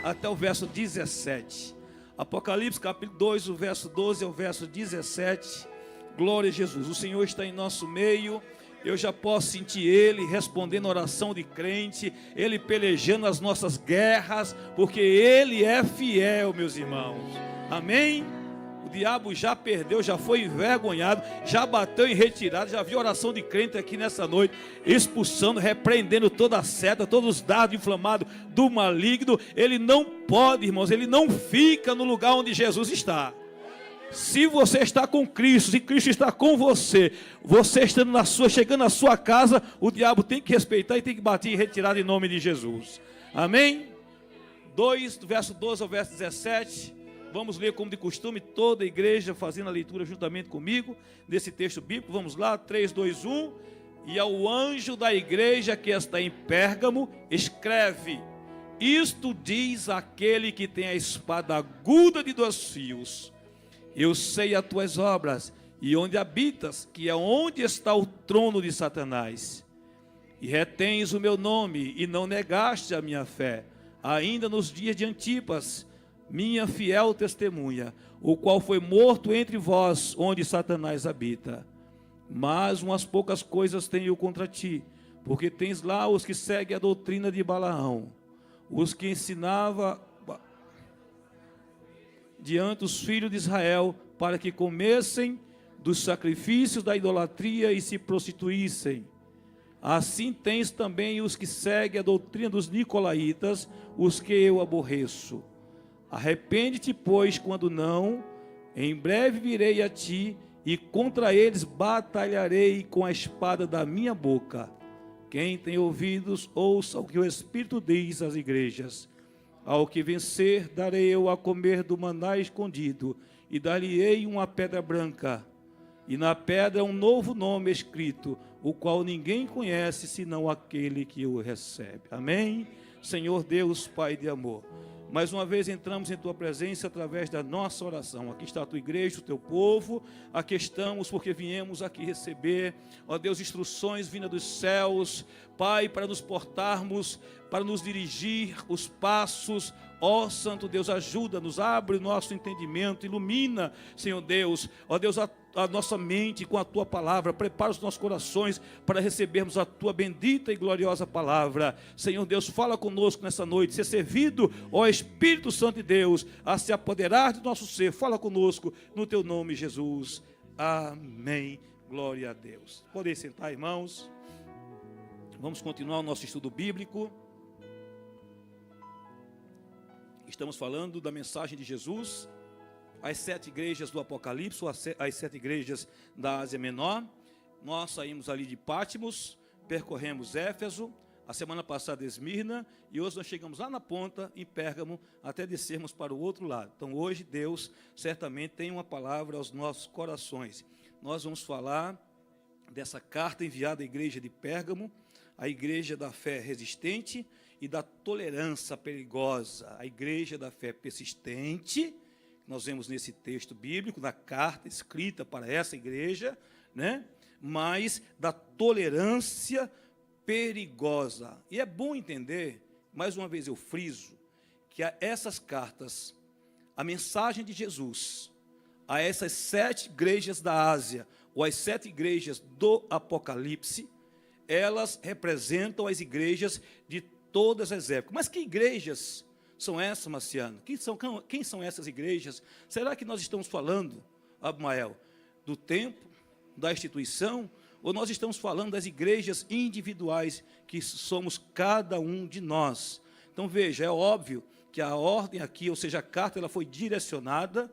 até o verso 17. Apocalipse capítulo 2, o verso 12 ao verso 17. Glória a Jesus. O Senhor está em nosso meio. Eu já posso sentir Ele respondendo oração de crente, Ele pelejando as nossas guerras, porque Ele é fiel, meus irmãos. Amém? O diabo já perdeu, já foi envergonhado, já bateu em retirada, já viu oração de crente aqui nessa noite, expulsando, repreendendo toda a seta, todos os dardos inflamados do maligno. Ele não pode, irmãos, ele não fica no lugar onde Jesus está. Se você está com Cristo, se Cristo está com você, você estando chegando na sua casa, o diabo tem que respeitar e tem que bater em retirada em nome de Jesus. Amém? 2, do verso 12 ao verso 17. Vamos ler como de costume, toda a igreja fazendo a leitura juntamente comigo, nesse texto bíblico. Vamos lá, 3, 2, 1. E ao anjo da igreja que está em Pérgamo, escreve: isto diz aquele que tem a espada aguda de 2 fios. Eu sei as tuas obras, e onde habitas, que é onde está o trono de Satanás. E retens o meu nome, e não negaste a minha fé, ainda nos dias de Antipas, minha fiel testemunha, o qual foi morto entre vós, onde Satanás habita. Mas umas poucas coisas tenho contra ti, porque tens lá os que seguem a doutrina de Balaão, os que ensinava diante dos filhos de Israel, para que comessem dos sacrifícios da idolatria e se prostituíssem. Assim tens também os que seguem a doutrina dos nicolaítas, os que eu aborreço. Arrepende-te, pois, quando não, em breve virei a ti, e contra eles batalharei com a espada da minha boca. Quem tem ouvidos, ouça o que o Espírito diz às igrejas. Ao que vencer, darei eu a comer do maná escondido, e dar-lhe-ei uma pedra branca, e na pedra um novo nome escrito, o qual ninguém conhece, senão aquele que o recebe. Amém? Senhor Deus, Pai de amor, mais uma vez entramos em Tua presença através da nossa oração. Aqui está a Tua igreja, o Teu povo. Aqui estamos porque viemos aqui receber, ó Deus, instruções vindas dos céus, Pai, para nos portarmos, para nos dirigir os passos. Ó Santo Deus, ajuda-nos, abre o nosso entendimento, ilumina, Senhor Deus, ó Deus, a nossa mente com a Tua palavra, prepara os nossos corações para recebermos a Tua bendita e gloriosa palavra. Senhor Deus, fala conosco nessa noite, ser servido, ó Espírito Santo de Deus, a se apoderar do nosso ser. Fala conosco, no Teu nome, Jesus. Amém. Glória a Deus. Podem sentar, irmãos. Vamos continuar o nosso estudo bíblico. Estamos falando da mensagem de Jesus às 7 igrejas do Apocalipse, às 7 igrejas da Ásia Menor. Nós saímos ali de Pátimos, percorremos Éfeso, a semana passada Esmirna, e hoje nós chegamos lá na ponta, em Pérgamo, até descermos para o outro lado. Então hoje Deus certamente tem uma palavra aos nossos corações. Nós vamos falar dessa carta enviada à igreja de Pérgamo, a igreja da fé resistente e da tolerância perigosa, a igreja da fé persistente. Nós vemos nesse texto bíblico, na carta escrita para essa igreja, né? Mas da tolerância perigosa. E é bom entender, mais uma vez eu friso, que essas cartas, a mensagem de Jesus a essas 7 igrejas da Ásia, ou as 7 igrejas do Apocalipse, elas representam as igrejas de todas as épocas. Mas que igrejas são essas, Marciano? Quem são essas igrejas? Será que nós estamos falando, Abimael, do tempo, da instituição, ou nós estamos falando das igrejas individuais, que somos cada um de nós? Então veja, é óbvio que a ordem aqui, ou seja, a carta, ela foi direcionada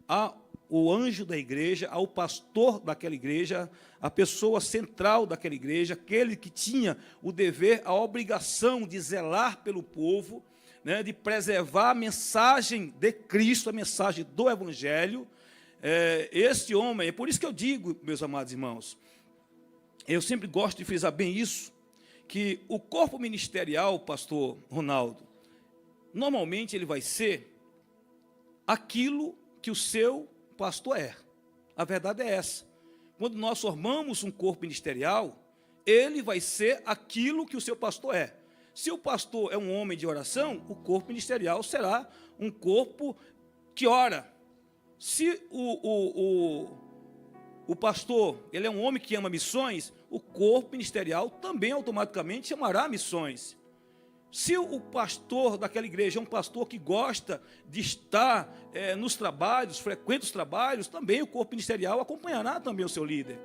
ao anjo da igreja, ao pastor daquela igreja, a pessoa central daquela igreja, aquele que tinha o dever, a obrigação de zelar pelo povo, né, de preservar a mensagem de Cristo, a mensagem do Evangelho. Esse homem, é por isso que eu digo, meus amados irmãos, eu sempre gosto de frisar bem isso, que o corpo ministerial, pastor Ronaldo, normalmente ele vai ser aquilo que o seu pastor é. A verdade é essa. Quando nós formamos um corpo ministerial, ele vai ser aquilo que o seu pastor é. Se o pastor é um homem de oração, o corpo ministerial será um corpo que ora. Se o pastor ele é um homem que ama missões, o corpo ministerial também automaticamente chamará missões. Se o pastor daquela igreja é um pastor que gosta de estar nos trabalhos, frequenta os trabalhos, também o corpo ministerial acompanhará também o seu líder.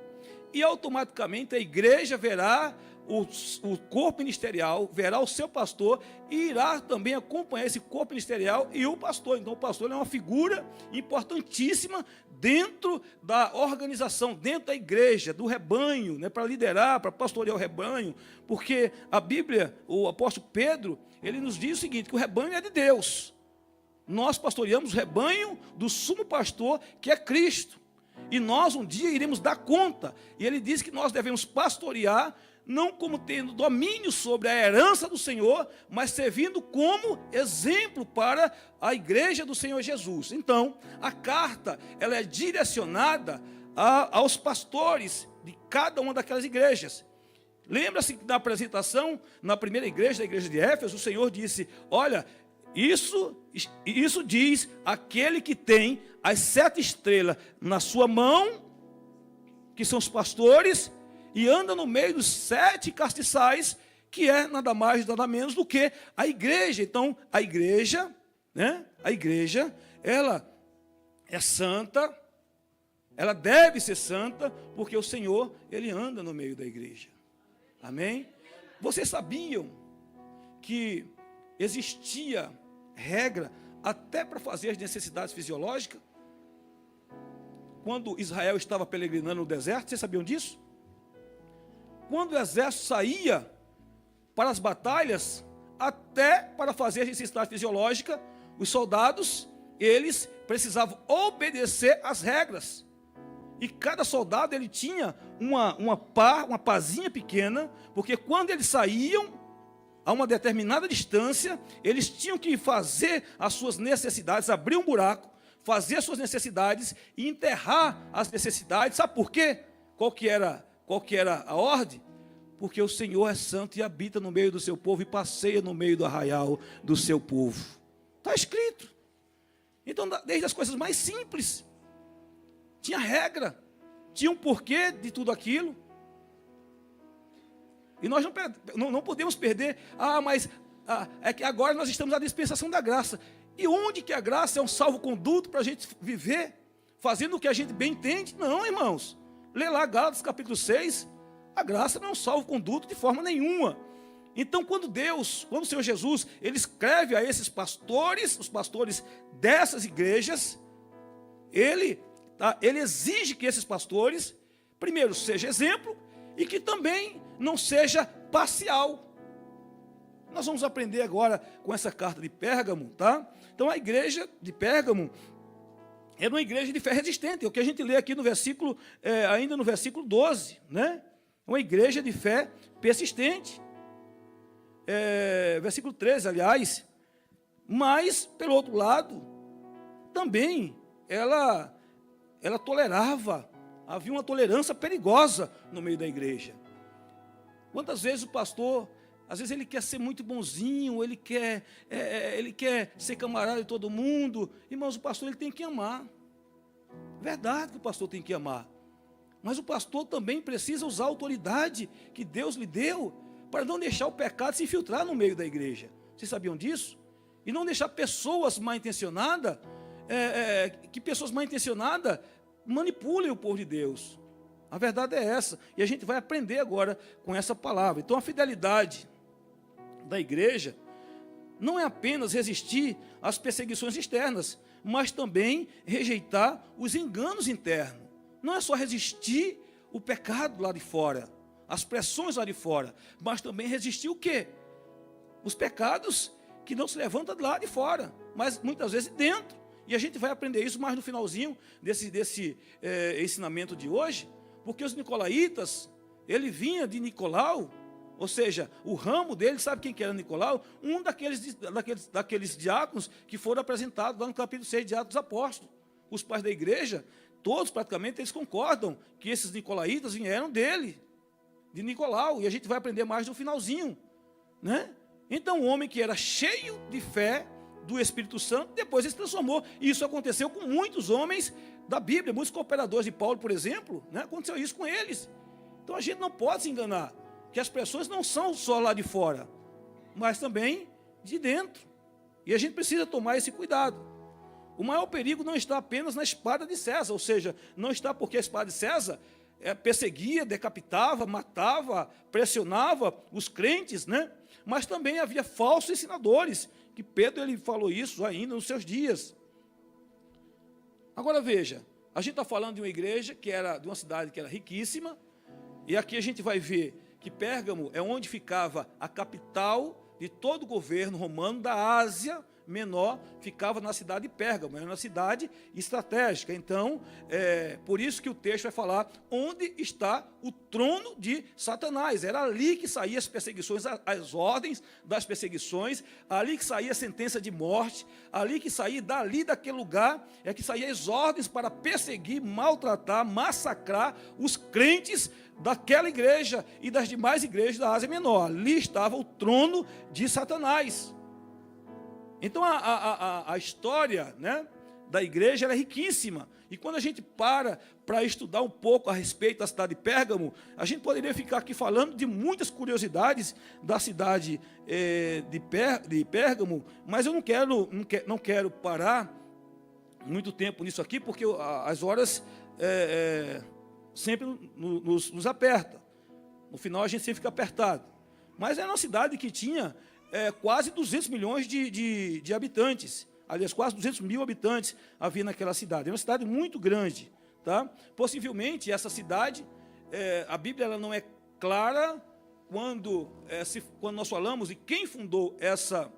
E automaticamente a igreja verá o corpo ministerial, verá o seu pastor e irá também acompanhar esse corpo ministerial e o pastor. Então o pastor é uma figura importantíssima dentro da organização, dentro da igreja, do rebanho, né, para liderar, para pastorear o rebanho, porque a Bíblia, o apóstolo Pedro, ele nos diz o seguinte, que o rebanho é de Deus. Nós pastoreamos o rebanho do sumo pastor, que é Cristo. E nós um dia iremos dar conta. E ele diz que nós devemos pastorear, não como tendo domínio sobre a herança do Senhor, mas servindo como exemplo para a igreja do Senhor Jesus. Então, a carta ela é direcionada aos pastores de cada uma daquelas igrejas. Lembra-se que na apresentação, na primeira igreja, da igreja de Éfeso, o Senhor disse, olha, isso diz aquele que tem as 7 estrelas na sua mão, que são os pastores, e anda no meio dos 7 castiçais, que é nada mais, nada menos do que a igreja. Então, a igreja, né? A igreja, ela é santa, ela deve ser santa, porque o Senhor, ele anda no meio da igreja. Amém? Vocês sabiam que existia regra até para fazer as necessidades fisiológicas? Quando Israel estava peregrinando no deserto, vocês sabiam disso? Quando o exército saía para as batalhas, até para fazer a necessidade fisiológica, os soldados, eles precisavam obedecer às regras. E cada soldado, ele tinha uma pazinha pequena, porque quando eles saíam a uma determinada distância, eles tinham que fazer as suas necessidades, abrir um buraco, fazer as suas necessidades e enterrar as necessidades. Sabe por quê? Qual que era a ordem? Porque o Senhor é santo e habita no meio do seu povo e passeia no meio do arraial do seu povo. Está escrito. Então, desde as coisas mais simples, tinha regra, tinha um porquê de tudo aquilo. E nós não podemos perder, mas é que agora nós estamos na dispensação da graça. E onde que a graça é um salvo-conduto para a gente viver, fazendo o que a gente bem entende? Não, irmãos. Lê lá Gálatas capítulo 6, a graça não é um salvo-conduto de forma nenhuma. Então, quando o Senhor Jesus, ele escreve a esses pastores, os pastores dessas igrejas, ele exige que esses pastores, primeiro, seja exemplo e que também não seja parcial. Nós vamos aprender agora com essa carta de Pérgamo, tá? Então, a igreja de Pérgamo era uma igreja de fé resistente, é o que a gente lê aqui no versículo, ainda no versículo 12, né? Uma igreja de fé persistente. Versículo 13, aliás. Mas, pelo outro lado, também ela tolerava, havia uma tolerância perigosa no meio da igreja. Quantas vezes o pastor, às vezes ele quer ser muito bonzinho, ele quer ser camarada de todo mundo. Irmãos, o pastor ele tem que amar. Verdade que o pastor tem que amar. Mas o pastor também precisa usar a autoridade que Deus lhe deu para não deixar o pecado se infiltrar no meio da igreja. Vocês sabiam disso? E não deixar pessoas mal intencionadas, que pessoas mal intencionadas manipulem o povo de Deus. A verdade é essa. E a gente vai aprender agora com essa palavra. Então a fidelidade da igreja não é apenas resistir às perseguições externas, mas também rejeitar os enganos internos. Não é só resistir o pecado lá de fora, as pressões lá de fora, mas também resistir o quê? Os pecados que não se levantam lá de fora, mas muitas vezes dentro. E a gente vai aprender isso mais no finalzinho desse ensinamento de hoje, porque os nicolaítas, ele vinha de Nicolau, ou seja, o ramo dele, sabe quem que era Nicolau? Um daqueles diáconos que foram apresentados lá no capítulo 6 de Atos dos Apóstolos. Os pais da igreja, todos praticamente, eles concordam que esses nicolaítas vieram dele, de Nicolau, e a gente vai aprender mais no finalzinho, né? Então, o homem que era cheio de fé do Espírito Santo, depois ele se transformou. E isso aconteceu com muitos homens da Bíblia, muitos cooperadores de Paulo, por exemplo, né? Aconteceu isso com eles. Então, a gente não pode se enganar, que as pessoas não são só lá de fora, mas também de dentro. E a gente precisa tomar esse cuidado. O maior perigo não está apenas na espada de César, ou seja, não está porque a espada de César perseguia, decapitava, matava, pressionava os crentes, né? Mas também havia falsos ensinadores, que Pedro ele falou isso ainda nos seus dias. Agora veja, a gente está falando de uma igreja que era de uma cidade que era riquíssima, e aqui a gente vai ver que Pérgamo é onde ficava a capital de todo o governo romano da Ásia Menor, ficava na cidade de Pérgamo, era uma cidade estratégica. Então, por isso que o texto vai falar onde está o trono de Satanás. Era ali que saíam as perseguições, as ordens das perseguições, ali que saía a sentença de morte, ali que saía, dali daquele lugar, é que saíam as ordens para perseguir, maltratar, massacrar os crentes daquela igreja e das demais igrejas da Ásia Menor. Ali estava o trono de Satanás. Então, a história, né, da igreja era riquíssima. E quando a gente para estudar um pouco a respeito da cidade de Pérgamo, a gente poderia ficar aqui falando de muitas curiosidades da cidade de Pérgamo, mas eu não quero parar muito tempo nisso aqui, porque as horas sempre nos aperta. No final a gente sempre fica apertado. Mas era uma cidade que tinha quase 200 milhões de habitantes. Aliás, quase 200 mil habitantes havia naquela cidade. É uma cidade muito grande. Tá? Possivelmente, essa cidade, a Bíblia ela não é clara quando nós falamos de quem fundou essa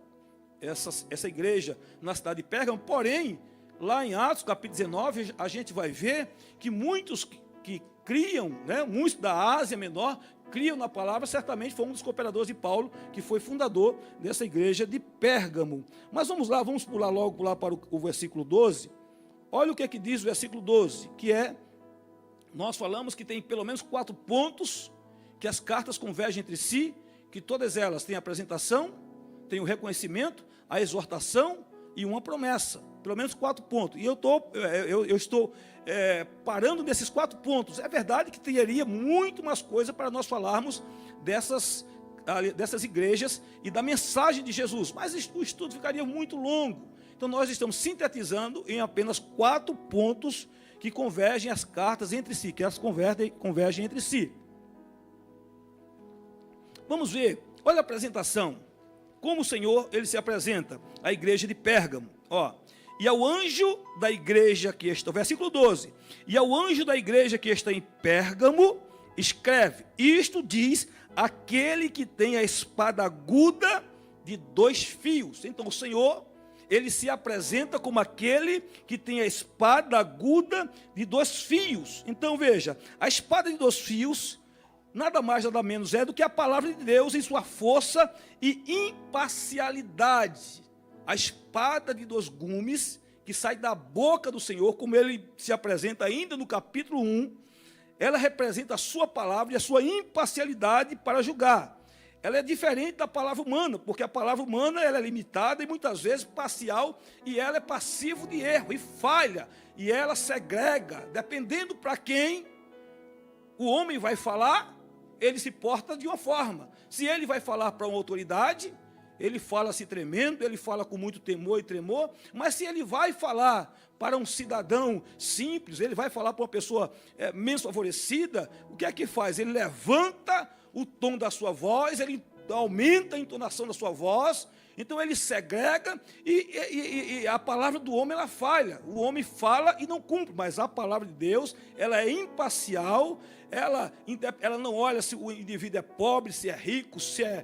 igreja na cidade de Pérgamo. Porém, lá em Atos, capítulo 19, a gente vai ver que muitos que criam, né, muitos da Ásia Menor, criam na palavra, certamente foi um dos cooperadores de Paulo, que foi fundador dessa igreja de Pérgamo. Mas vamos lá, vamos pular logo lá para o versículo 12. Olha o que é que diz o versículo 12, que nós falamos que tem pelo menos 4 pontos, que as cartas convergem entre si, que todas elas têm a apresentação, têm o reconhecimento, a exortação e uma promessa. Pelo menos 4 pontos. E eu estou parando nesses 4 pontos. É verdade que teria muito mais coisa para nós falarmos dessas igrejas e da mensagem de Jesus, mas o estudo ficaria muito longo. Então nós estamos sintetizando em apenas 4 pontos que convergem as cartas entre si, que elas convergem entre si. Vamos ver, olha a apresentação, como o Senhor ele se apresenta à igreja de Pérgamo. E ao anjo da igreja que está, versículo 12, e ao anjo da igreja que está em Pérgamo, escreve, isto diz aquele que tem a espada aguda de 2 fios. Então o Senhor, ele se apresenta como aquele que tem a espada aguda de 2 fios. Então veja, a espada de 2 fios, nada mais, nada menos é do que a palavra de Deus em sua força e imparcialidade. A espada de 2 gumes que sai da boca do Senhor, como ele se apresenta ainda no capítulo 1, ela representa a sua palavra e a sua imparcialidade para julgar. Ela é diferente da palavra humana, porque a palavra humana ela é limitada e muitas vezes parcial, e ela é passivo de erro e falha, e ela segrega, dependendo para quem o homem vai falar, ele se porta de uma forma. Se ele vai falar para uma autoridade, ele fala se tremendo, ele fala com muito temor e tremor, mas se ele vai falar para um cidadão simples, ele vai falar para uma pessoa menos favorecida, o que é que faz? Ele levanta o tom da sua voz, ele aumenta a entonação da sua voz, então ele segrega, e a palavra do homem ela falha. O homem fala e não cumpre, mas a palavra de Deus ela é imparcial, ela não olha se o indivíduo é pobre, se é rico, se é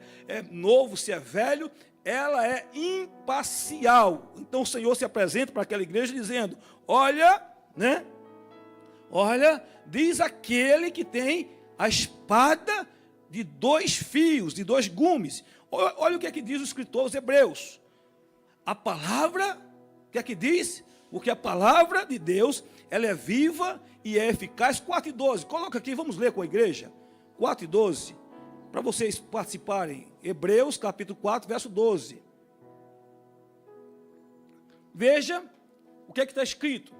novo, se é velho, ela é imparcial. Então o Senhor se apresenta para aquela igreja dizendo, olha, né? Olha, diz aquele que tem a espada de 2 fios, de 2 gumes. Olha o que é que diz o escritor aos Hebreus. A palavra, o que é que diz? Porque a palavra de Deus, ela é viva e é eficaz. 4:12, coloca aqui, vamos ler com a igreja. 4:12, para vocês participarem. Hebreus capítulo 4, verso 12. Veja o que está escrito.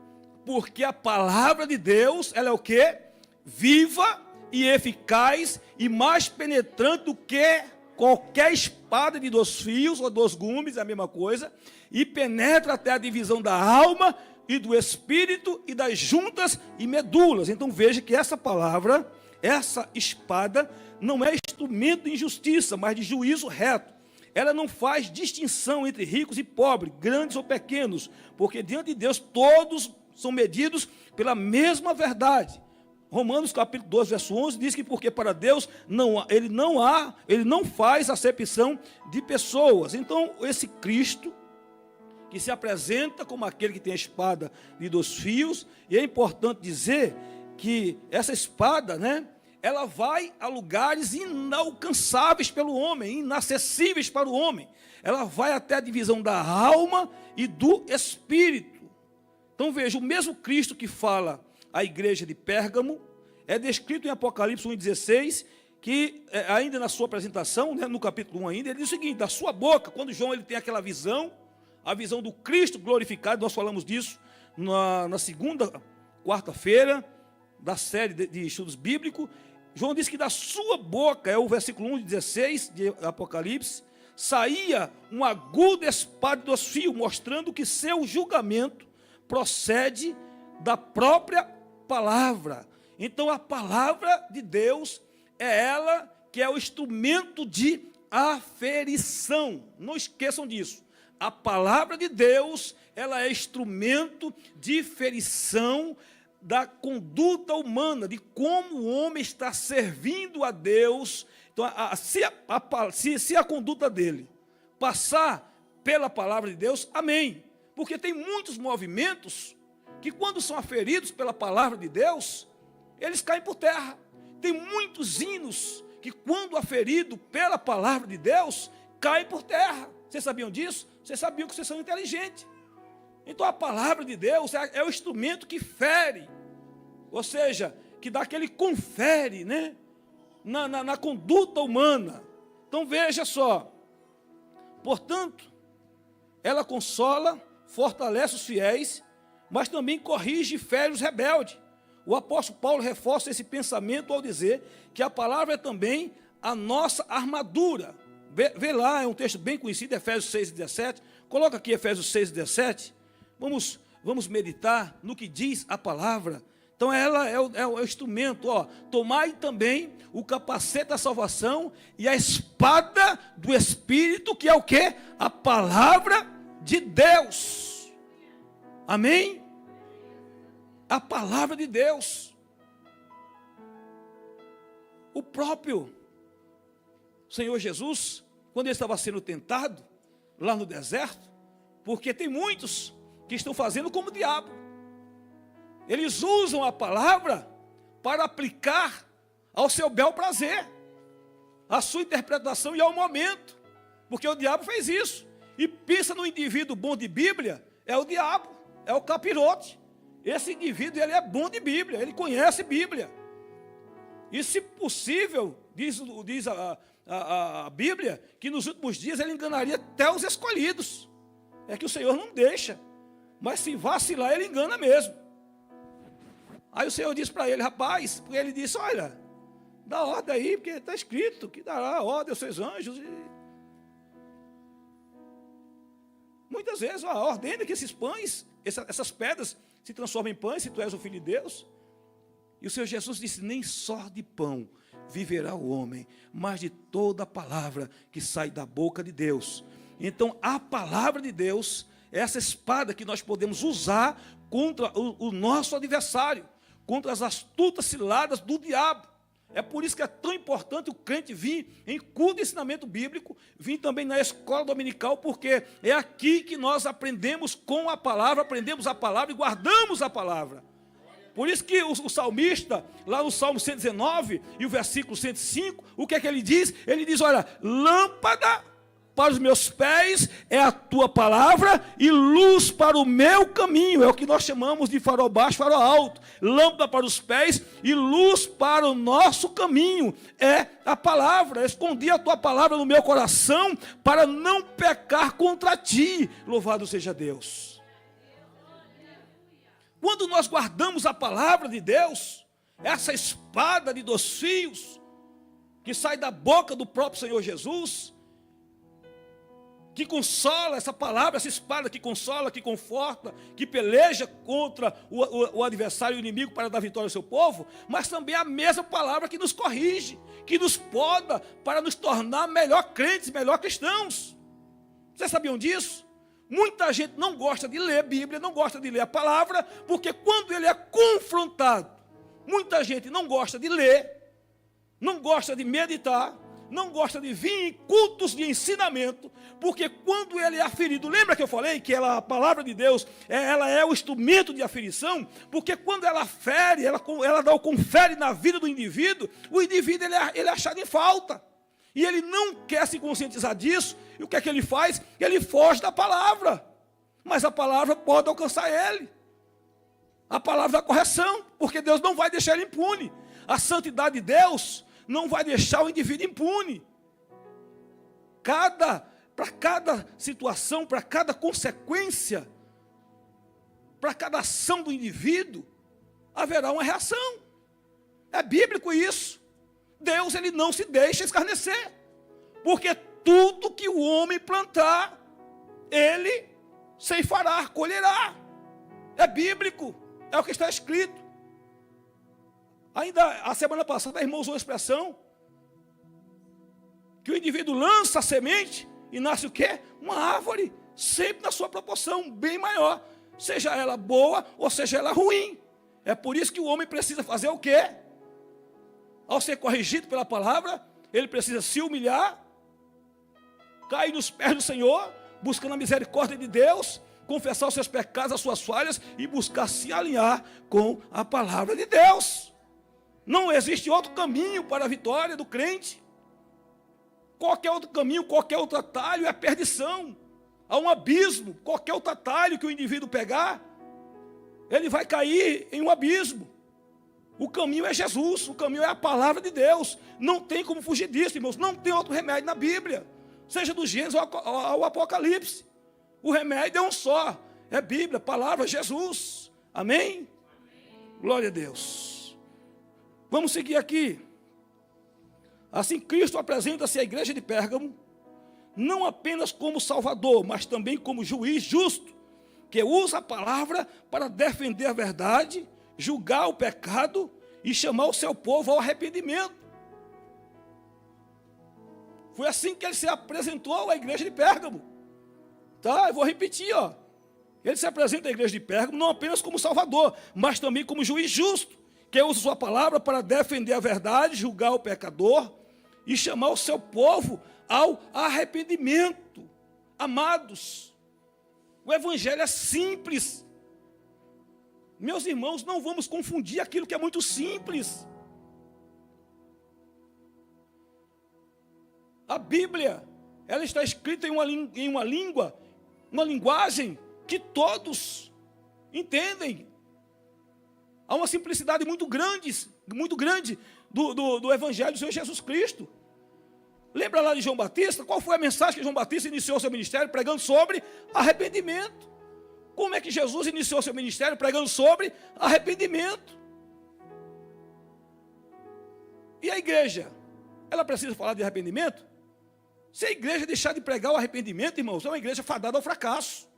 Porque a palavra de Deus, ela é o quê? Viva e eficaz e mais penetrante do que qualquer espada de 2 fios ou 2 gumes, é a mesma coisa, e penetra até a divisão da alma e do espírito e das juntas e medulas. Então veja que essa palavra, essa espada, não é instrumento de injustiça, mas de juízo reto. Ela não faz distinção entre ricos e pobres, grandes ou pequenos, porque diante de Deus todos são medidos pela mesma verdade. Romanos capítulo 12, verso 11, diz que porque para Deus ele não faz acepção de pessoas. Então, esse Cristo, que se apresenta como aquele que tem a espada de 2 fios, e é importante dizer que essa espada, né, ela vai a lugares inalcançáveis pelo homem, inacessíveis para o homem. Ela vai até a divisão da alma e do espírito. Então veja, o mesmo Cristo que fala à igreja de Pérgamo, é descrito em Apocalipse 1,16, que ainda na sua apresentação, né, no capítulo 1 ainda, ele diz o seguinte: da sua boca, quando João ele tem aquela visão, a visão do Cristo glorificado, nós falamos disso na segunda quarta-feira da série de estudos bíblicos. João diz que da sua boca, é o versículo 1,16 de Apocalipse, saía uma aguda espada de 2 fios, mostrando que seu julgamento procede da própria palavra. Então a palavra de Deus é ela que é o instrumento de aferição. Não esqueçam disso. A palavra de Deus, ela é instrumento de ferição da conduta humana, de como o homem está servindo a Deus. Então, se a conduta dele passar pela palavra de Deus, amém. Porque tem muitos movimentos que, quando são aferidos pela palavra de Deus, eles caem por terra. Tem muitos hinos que, quando aferido pela palavra de Deus, caem por terra. Vocês sabiam disso? Vocês sabiam que vocês são inteligentes. Então a palavra de Deus é o instrumento que fere, ou seja, que dá aquele confere, né, na conduta humana. Então veja só, portanto, ela consola, fortalece os fiéis, mas também corrige e fere os rebeldes. O apóstolo Paulo reforça esse pensamento ao dizer que a palavra é também a nossa armadura. Vê lá, é um texto bem conhecido, Efésios 6,17. Coloca aqui Efésios 6,17. Vamos meditar no que diz a palavra. Então ela é o instrumento. Tomai também o capacete da salvação e a espada do Espírito, que é o quê? A palavra de Deus. Amém? A palavra de Deus. O próprio Senhor Jesus, quando ele estava sendo tentado lá no deserto, porque tem muitos que estão fazendo como o diabo. Eles usam a palavra para aplicar ao seu bel prazer, à sua interpretação e ao momento, porque o diabo fez isso. E pensa no indivíduo bom de Bíblia, é o diabo, é o capirote. Esse indivíduo, ele é bom de Bíblia, ele conhece Bíblia. E se possível, diz a Bíblia, que nos últimos dias ele enganaria até os escolhidos. É que o Senhor não deixa, mas se vacilar, ele engana mesmo. Aí o Senhor disse para ele: rapaz, porque ele disse: olha, dá ordem aí, porque está escrito que dará ordem aos seus anjos. E muitas vezes, ordena que esses pães, essas pedras, se transformem em pães, se tu és o Filho de Deus. E o Senhor Jesus disse: nem só de pão viverá o homem, mas de toda a palavra que sai da boca de Deus. Então a palavra de Deus é essa espada que nós podemos usar contra o nosso adversário, contra as astutas ciladas do diabo. É por isso que é tão importante o crente vir em culto de ensinamento bíblico, vir também na escola dominical, porque é aqui que nós aprendemos com a palavra, aprendemos a palavra e guardamos a palavra. Por isso que o salmista, lá no Salmo 119 e o versículo 105, o que é que ele diz? Ele diz: olha, lâmpada para os meus pés é a tua palavra e luz para o meu caminho. É o que nós chamamos de farol baixo, farol alto. Lâmpada para os pés e luz para o nosso caminho. É a palavra. Escondi a tua palavra no meu coração para não pecar contra ti. Louvado seja Deus. Quando nós guardamos a palavra de Deus, essa espada de 2 fios, que sai da boca do próprio Senhor Jesus, que consola, essa palavra, essa espada que consola, que conforta, que peleja contra o adversário, o inimigo, para dar vitória ao seu povo, mas também a mesma palavra que nos corrige, que nos poda, para nos tornar melhor crentes, melhor cristãos. Vocês sabiam disso? Muita gente não gosta de ler a Bíblia, não gosta de ler a palavra, porque quando ele é confrontado, muita gente não gosta de ler, não gosta de meditar, não gosta de vir em cultos de ensinamento, porque quando ele é aferido, lembra que eu falei que a palavra de Deus, ela é o instrumento de aferição, porque quando ela fere, ela dá o confere na vida do indivíduo, o indivíduo ele é achado em falta, e ele não quer se conscientizar disso, e o que é que ele faz? Ele foge da palavra, mas a palavra pode alcançar ele, a palavra da correção, porque Deus não vai deixar ele impune, a santidade de Deus não vai deixar o indivíduo impune. Para cada situação, para cada consequência, para cada ação do indivíduo, haverá uma reação. É bíblico isso. Deus, ele não se deixa escarnecer, porque tudo que o homem plantar, ele ceifará, colherá. É bíblico, é o que está escrito. Ainda a semana passada, a irmã usou a expressão que o indivíduo lança a semente e nasce o quê? Uma árvore, sempre na sua proporção, bem maior, seja ela boa ou seja ela ruim. É por isso que o homem precisa fazer o quê? Ao ser corrigido pela palavra, ele precisa se humilhar, cair nos pés do Senhor, buscando a misericórdia de Deus, confessar os seus pecados, as suas falhas e buscar se alinhar com a palavra de Deus. Não existe outro caminho para a vitória do crente. Qualquer outro caminho, qualquer outro atalho é perdição. Há um abismo. Qualquer outro atalho que o indivíduo pegar, ele vai cair em um abismo. O caminho é Jesus, o caminho é a palavra de Deus. Não tem como fugir disso, irmãos. Não tem outro remédio na Bíblia. Seja do Gênesis ao Apocalipse. O remédio é um só. É Bíblia, palavra, Jesus. Amém? Glória a Deus. Vamos seguir aqui. Assim, Cristo apresenta-se à igreja de Pérgamo, não apenas como Salvador, mas também como juiz justo, que usa a palavra para defender a verdade, julgar o pecado e chamar o seu povo ao arrependimento. Foi assim que ele se apresentou à igreja de Pérgamo. Tá? Eu vou repetir, ó. Ele se apresenta à igreja de Pérgamo não apenas como Salvador, mas também como juiz justo, que usa sua palavra para defender a verdade, julgar o pecador e chamar o seu povo ao arrependimento. Amados, o evangelho é simples. Meus irmãos, não vamos confundir aquilo que é muito simples. A Bíblia, ela está escrita em uma linguagem que todos entendem. Há uma simplicidade muito grande do Evangelho do Senhor Jesus Cristo. Lembra lá de João Batista? Qual foi a mensagem que João Batista iniciou seu ministério pregando sobre arrependimento? Como é que Jesus iniciou seu ministério pregando sobre arrependimento? E a igreja? Ela precisa falar de arrependimento? Se a igreja deixar de pregar o arrependimento, irmãos, é uma igreja fadada ao fracasso.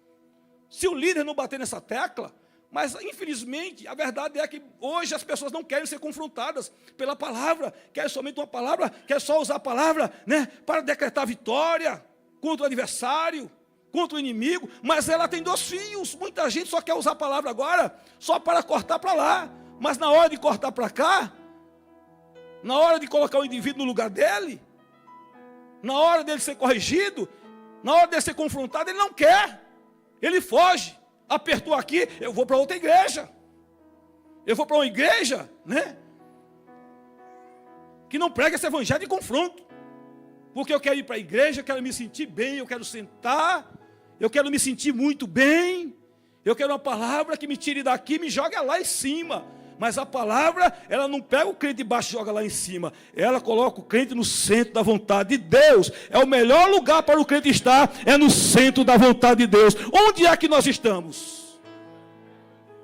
Se o líder não bater nessa tecla, mas infelizmente a verdade é que hoje as pessoas não querem ser confrontadas pela palavra, querem somente uma palavra, querem só usar a palavra, né, para decretar vitória contra o adversário, contra o inimigo, mas ela tem 2 fios. Muita gente só quer usar a palavra agora só para cortar para lá, mas na hora de cortar para cá, na hora de colocar o indivíduo no lugar dele, na hora dele ser corrigido, na hora dele ser confrontado, ele não quer, ele foge. Apertou aqui, eu vou para outra igreja. Eu vou para uma igreja, né, que não prega esse evangelho de confronto. Porque eu quero ir para a igreja, eu quero me sentir bem, eu quero sentar, eu quero me sentir muito bem, eu quero uma palavra que me tire daqui e me joga lá em cima. Mas a palavra, ela não pega o crente de baixo e joga lá em cima. Ela coloca o crente no centro da vontade de Deus. É o melhor lugar para o crente estar, é no centro da vontade de Deus. Onde é que nós estamos?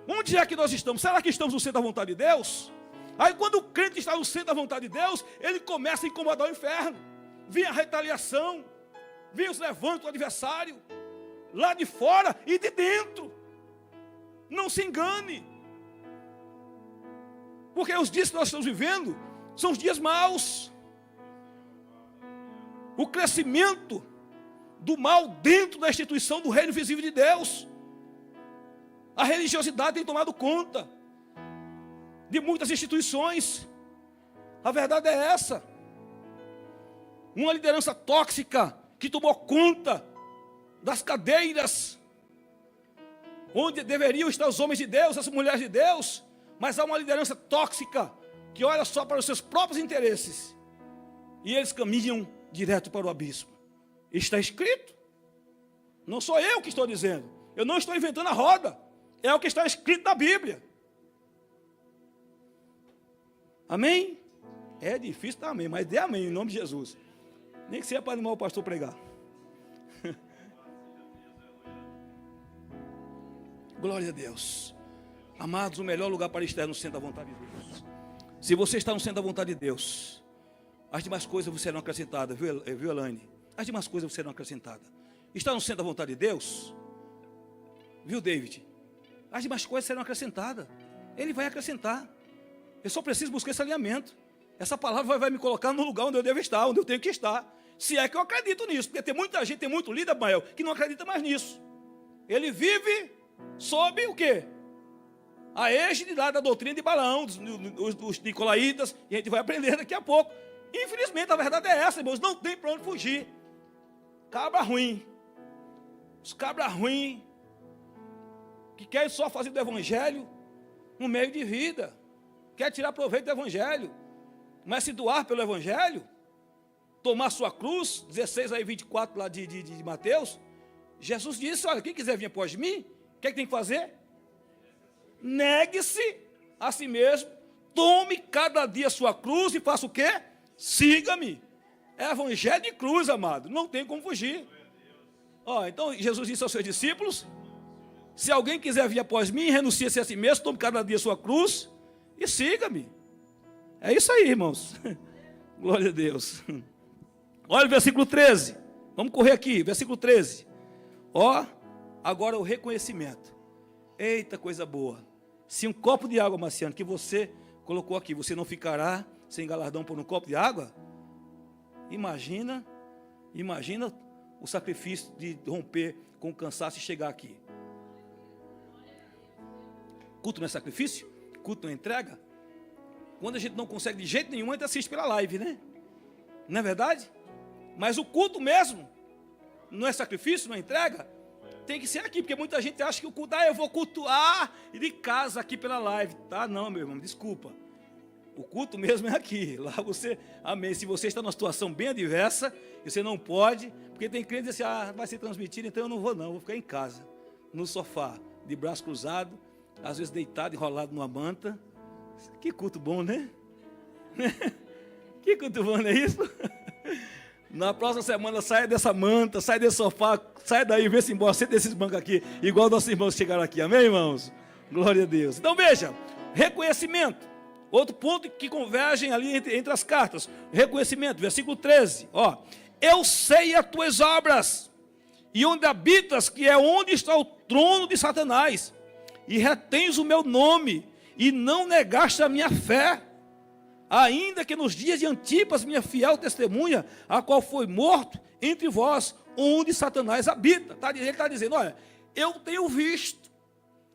Onde é que nós estamos? Será que estamos no centro da vontade de Deus? Aí quando o crente está no centro da vontade de Deus, ele começa a incomodar o inferno. Vem a retaliação, vem os levantos do adversário, lá de fora e de dentro. Não se engane. Porque os dias que nós estamos vivendo são os dias maus. O crescimento do mal dentro da instituição do reino visível de Deus. A religiosidade tem tomado conta de muitas instituições. A verdade é essa. Uma liderança tóxica que tomou conta das cadeiras onde deveriam estar os homens de Deus, as mulheres de Deus. Mas há uma liderança tóxica que olha só para os seus próprios interesses. E eles caminham direto para o abismo. Está escrito. Não sou eu que estou dizendo. Eu não estou inventando a roda. É o que está escrito na Bíblia. Amém? É difícil dar amém, mas dê amém em nome de Jesus. Nem que seja para animar o pastor pregar. Glória a Deus. Amados, o melhor lugar para estar é no centro da vontade de Deus. Se você está no centro da vontade de Deus, as demais coisas serão acrescentadas, viu, Elaine? As demais coisas serão acrescentadas. Está no centro da vontade de Deus? Viu, David? As demais coisas serão acrescentadas. Ele vai acrescentar. Eu só preciso buscar esse alinhamento. Essa palavra vai me colocar no lugar onde eu devo estar, onde eu tenho que estar. Se é que eu acredito nisso. Porque tem muita gente, tem muito líder, Mael, que não acredita mais nisso. Ele vive sob o quê? A égide da doutrina de Balaão, dos nicolaítas, e a gente vai aprender daqui a pouco. Infelizmente, a verdade é essa, irmãos, não tem para onde fugir. Cabra ruim. Os cabras ruins, que querem só fazer do evangelho um meio de vida. Quer tirar proveito do evangelho, mas se doar pelo evangelho, tomar sua cruz, 16 aí 24 lá de Mateus, Jesus disse, olha, quem quiser vir após mim, o que é que tem que fazer? Negue-se a si mesmo, tome cada dia a sua cruz e faça o quê? Siga-me. É evangelho de cruz, amado, não tem como fugir. Então Jesus disse aos seus discípulos, se alguém quiser vir após mim, renuncie-se a si mesmo, tome cada dia a sua cruz e siga-me. É isso aí, irmãos. Glória a Deus. Olha o versículo 13. Vamos correr aqui, versículo 13. Agora o reconhecimento. Eita, coisa boa. Se um copo de água, Marciano, que você colocou aqui, você não ficará sem galardão por um copo de água? Imagina o sacrifício de romper com o cansaço e chegar aqui. Culto não é sacrifício? Culto não é entrega? Quando a gente não consegue de jeito nenhum, a gente assiste pela live, né? Não é verdade? Mas o culto mesmo, não é sacrifício, não é entrega? Tem que ser aqui, porque muita gente acha que o culto, eu vou cultuar de casa aqui pela live. Tá, não, meu irmão, desculpa. O culto mesmo é aqui. Lá você, amém. Se você está numa situação bem adversa, e você não pode, porque tem crente que diz assim, vai ser transmitido, então eu não, vou ficar em casa, no sofá, de braço cruzado, às vezes deitado, enrolado numa manta. Que culto bom, né? Que culto bom, não é isso? Na próxima semana, saia dessa manta, saia desse sofá, saia daí, vê-se embora, senta desses bancos aqui, igual nossos irmãos chegaram aqui, amém, irmãos? Glória a Deus. Então veja, reconhecimento, outro ponto que convergem ali entre as cartas, reconhecimento, versículo 13, eu sei as tuas obras, e onde habitas, que é onde está o trono de Satanás, e retens o meu nome, e não negaste a minha fé, ainda que nos dias de Antipas, minha fiel testemunha, a qual foi morto entre vós, onde Satanás habita. Ele está dizendo, olha, eu tenho visto,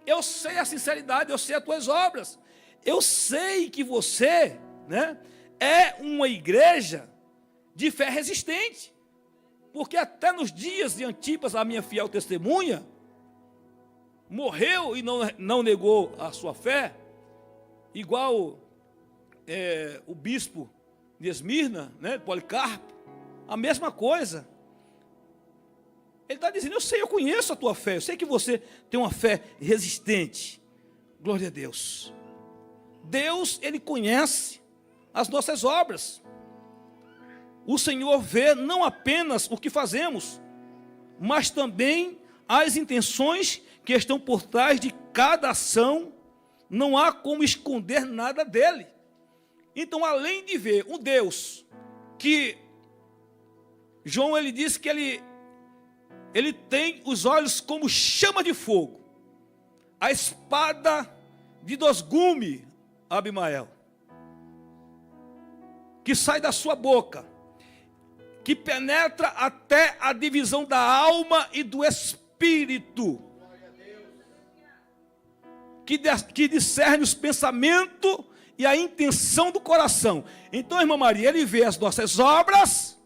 eu sei a sinceridade, eu sei as tuas obras, eu sei que você, é uma igreja de fé resistente, porque até nos dias de Antipas, a minha fiel testemunha, morreu e não negou a sua fé, igual o bispo de Esmirna, Policarpo, a mesma coisa. Ele está dizendo, eu conheço a tua fé, eu sei que você tem uma fé resistente. Glória a Deus. Deus, Ele conhece as nossas obras. O Senhor vê não apenas o que fazemos, mas também as intenções que estão por trás de cada ação. Não há como esconder nada dele. Então, além de ver um Deus que João, ele disse que ele tem os olhos como chama de fogo, a espada de 2 gumes, Abimael, que sai da sua boca, que penetra até a divisão da alma e do espírito, que discerne os pensamentos e a intenção do coração. Então, irmã Maria, ele vê as nossas obras,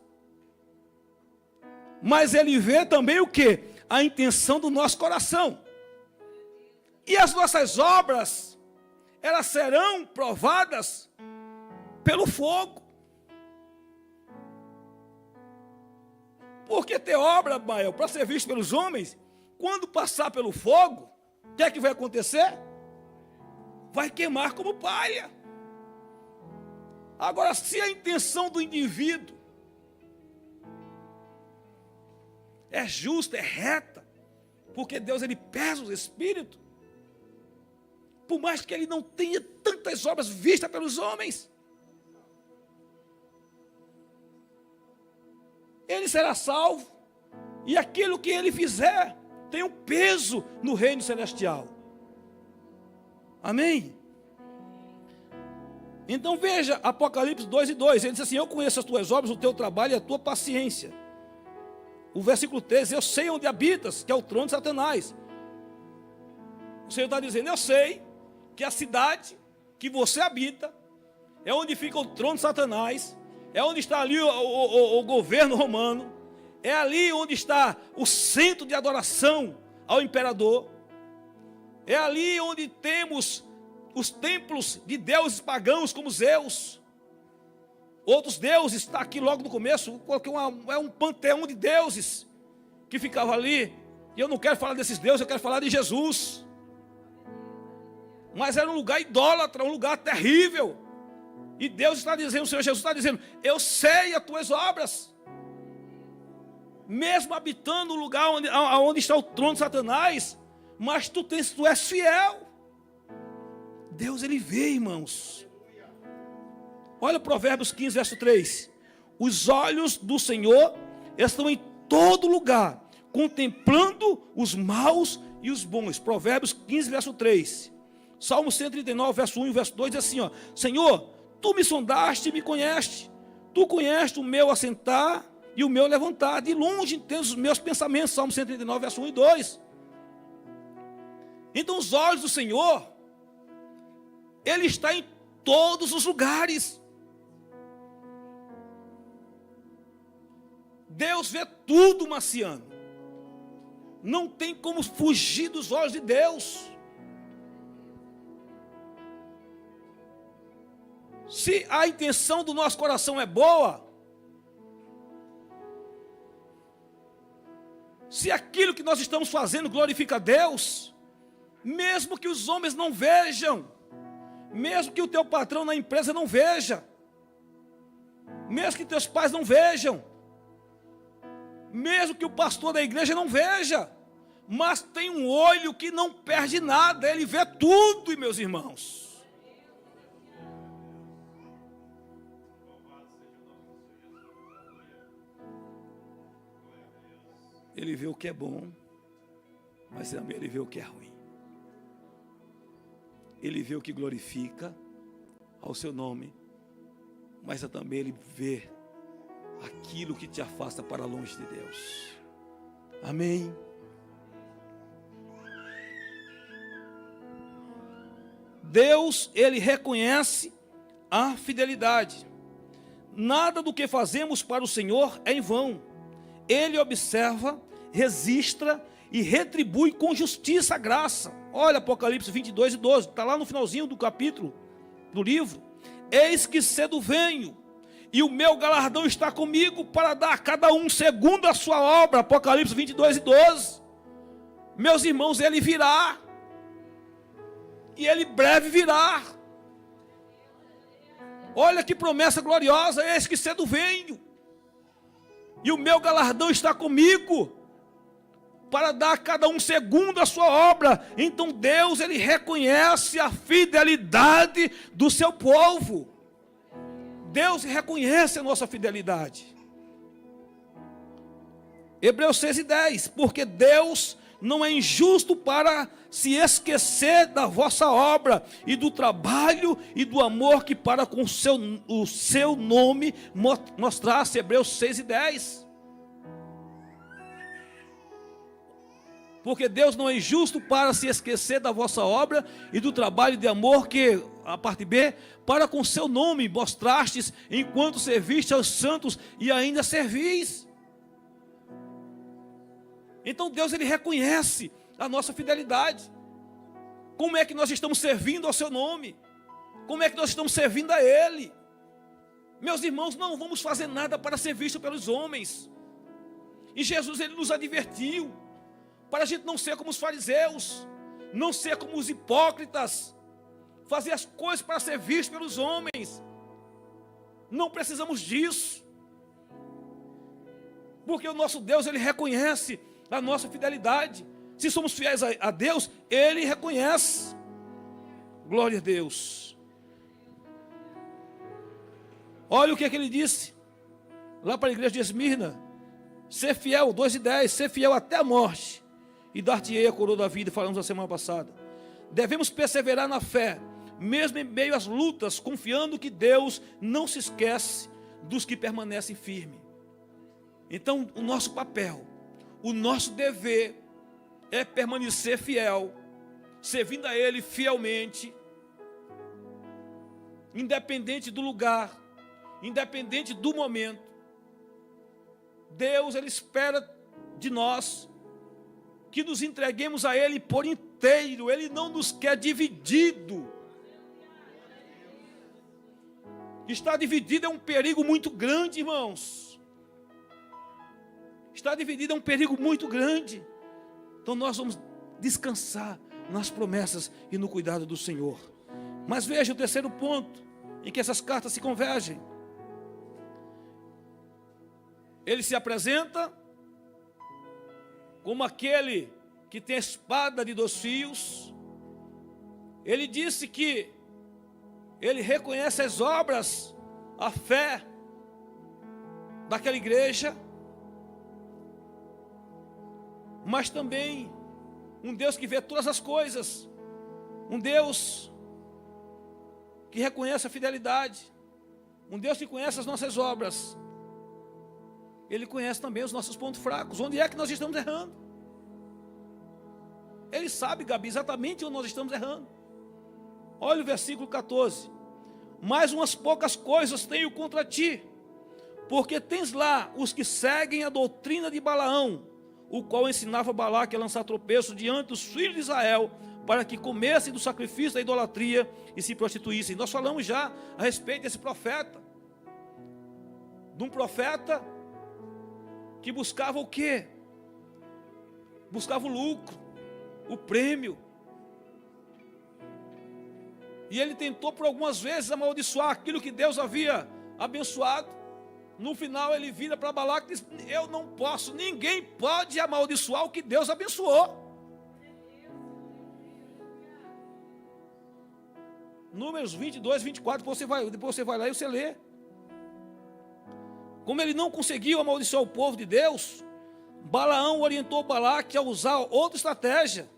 mas ele vê também o quê? A intenção do nosso coração. E as nossas obras, elas serão provadas pelo fogo. Porque ter obra, Abimael, para ser visto pelos homens, quando passar pelo fogo, o que é que vai acontecer? Vai queimar como palha. Agora, se a intenção do indivíduo é justa, é reta, porque Deus, Ele pesa os espíritos, por mais que Ele não tenha tantas obras vistas pelos homens, ele será salvo, e aquilo que ele fizer tem um peso no reino celestial. Amém? Então veja, Apocalipse 2:2, ele diz assim, eu conheço as tuas obras, o teu trabalho e a tua paciência. O versículo 13, eu sei onde habitas, que é o trono de Satanás. O Senhor está dizendo, eu sei que a cidade que você habita é onde fica o trono de Satanás, é onde está ali o governo romano, é ali onde está o centro de adoração ao imperador, é ali onde temos os templos de deuses pagãos como Zeus, outros deuses, está aqui logo no começo, é um panteão de deuses que ficava ali, e eu não quero falar desses deuses, eu quero falar de Jesus, mas era um lugar idólatra, um lugar terrível, e Deus está dizendo, o Senhor Jesus está dizendo, eu sei as tuas obras, mesmo habitando o lugar onde está o trono de Satanás, mas tu és fiel. Deus, Ele vê, irmãos. Olha Provérbios 15, verso 3. Os olhos do Senhor estão em todo lugar, contemplando os maus e os bons. Provérbios 15, verso 3. Salmo 139, verso 1 e verso 2 diz assim, ó, Senhor, tu me sondaste e me conheceste. Tu conheceste o meu assentar e o meu levantar. De longe entendes os meus pensamentos. Salmo 139, verso 1 e 2. Então os olhos do Senhor, Ele está em todos os lugares. Deus vê tudo, Marciano. Não tem como fugir dos olhos de Deus. Se a intenção do nosso coração é boa, se aquilo que nós estamos fazendo glorifica a Deus, mesmo que os homens não vejam, mesmo que o teu patrão na empresa não veja, mesmo que teus pais não vejam, mesmo que o pastor da igreja não veja, mas tem um olho que não perde nada, ele vê tudo, meus irmãos. Ele vê o que é bom, mas também ele vê o que é ruim. Ele vê o que glorifica ao seu nome, mas também ele vê aquilo que te afasta para longe de Deus. Amém? Deus, Ele reconhece a fidelidade. Nada do que fazemos para o Senhor é em vão. Ele observa, registra e retribui com justiça a graça. Olha Apocalipse 22:12, está lá no finalzinho do capítulo, do livro. Eis que cedo venho, E o meu galardão está comigo para dar a cada um segundo a sua obra. Apocalipse 22:12. Meus irmãos, ele virá. E ele breve virá. Olha que promessa gloriosa, eis que cedo venho. E o meu galardão está comigo para dar a cada um segundo a sua obra. Então Deus, ele reconhece a fidelidade do seu povo. Deus reconhece a nossa fidelidade. Hebreus 6:10, porque Deus não é injusto para se esquecer da vossa obra e do trabalho e do amor que para com o seu nome mostrasse. Hebreus 6:10. Porque Deus não é injusto para se esquecer da vossa obra e do trabalho de amor que, a parte B, para com seu nome mostrastes enquanto serviste aos santos e ainda servis. Então Deus, ele reconhece a nossa fidelidade. Como é que nós estamos servindo ao seu nome? Como é que nós estamos servindo a ele? Meus irmãos, não vamos fazer nada para ser visto pelos homens. E Jesus, ele nos advertiu para a gente não ser como os fariseus, não ser como os hipócritas, fazer as coisas para ser visto pelos homens. Não precisamos disso, porque o nosso Deus, ele reconhece a nossa fidelidade. Se somos fiéis a Deus, ele reconhece. Glória a Deus. Olha o que ele disse lá para a igreja de Esmirna: ser fiel, 2:10, ser fiel até a morte, e dar-te-ei a coroa da vida. Falamos a semana passada. Devemos perseverar na fé, mesmo em meio às lutas, confiando que Deus não se esquece dos que permanecem firmes. Então, o nosso papel, o nosso dever é permanecer fiel, servindo a Ele fielmente, independente do lugar, independente do momento. Deus, ele espera de nós que nos entreguemos a Ele por inteiro. Ele não nos quer dividido. Estar dividido é um perigo muito grande, irmãos. Estar dividido é um perigo muito grande. Então nós vamos descansar nas promessas e no cuidado do Senhor. Mas veja o terceiro ponto em que essas cartas se convergem. Ele se apresenta como aquele que tem a espada de 2 fios. Ele disse que ele reconhece as obras, a fé daquela igreja, mas também um Deus que vê todas as coisas, um Deus que reconhece a fidelidade, um Deus que conhece as nossas obras. Ele conhece também os nossos pontos fracos, onde é que nós estamos errando. Ele sabe, Gabi, exatamente onde nós estamos errando. Olha o versículo 14. Mais umas poucas coisas tenho contra ti, porque tens lá os que seguem a doutrina de Balaão, o qual ensinava Balaque a lançar tropeço diante dos filhos de Israel, para que comessem do sacrifício da idolatria e se prostituíssem. Nós falamos já a respeito desse profeta, de um profeta que buscava o quê? Buscava o lucro, o prêmio. E ele tentou por algumas vezes amaldiçoar aquilo que Deus havia abençoado. No final ele vira para Balaque e diz: eu não posso, ninguém pode amaldiçoar o que Deus abençoou. Números 22, 24, depois você vai lá e você lê. Como ele não conseguiu amaldiçoar o povo de Deus, Balaão orientou Balaque a usar outra estratégia.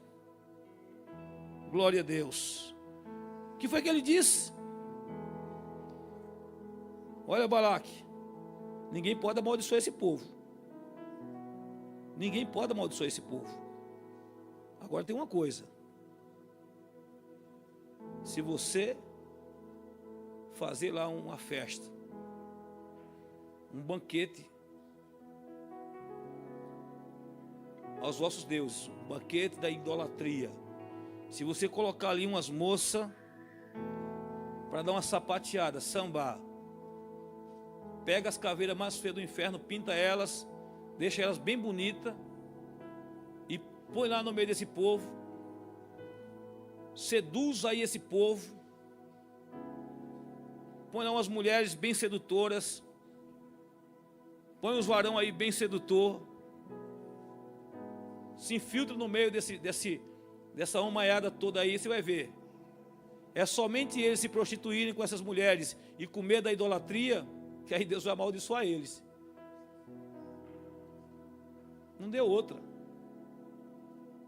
Glória a Deus. O que foi que ele disse? Olha, Balaque, ninguém pode amaldiçoar esse povo. Ninguém pode amaldiçoar esse povo. Agora tem uma coisa: se você fazer lá uma festa, um banquete aos vossos deuses, um banquete da idolatria, se você colocar ali umas moças para dar uma sapateada, sambar, pega as caveiras mais feias do inferno, pinta elas, deixa elas bem bonitas e põe lá no meio desse povo, seduz aí esse povo, põe lá umas mulheres bem sedutoras, põe uns varão aí bem sedutor, se infiltra no meio dessa homaiada toda aí, você vai ver. É somente eles se prostituírem com essas mulheres e comer da idolatria, que aí Deus vai amaldiçoar eles. Não deu outra.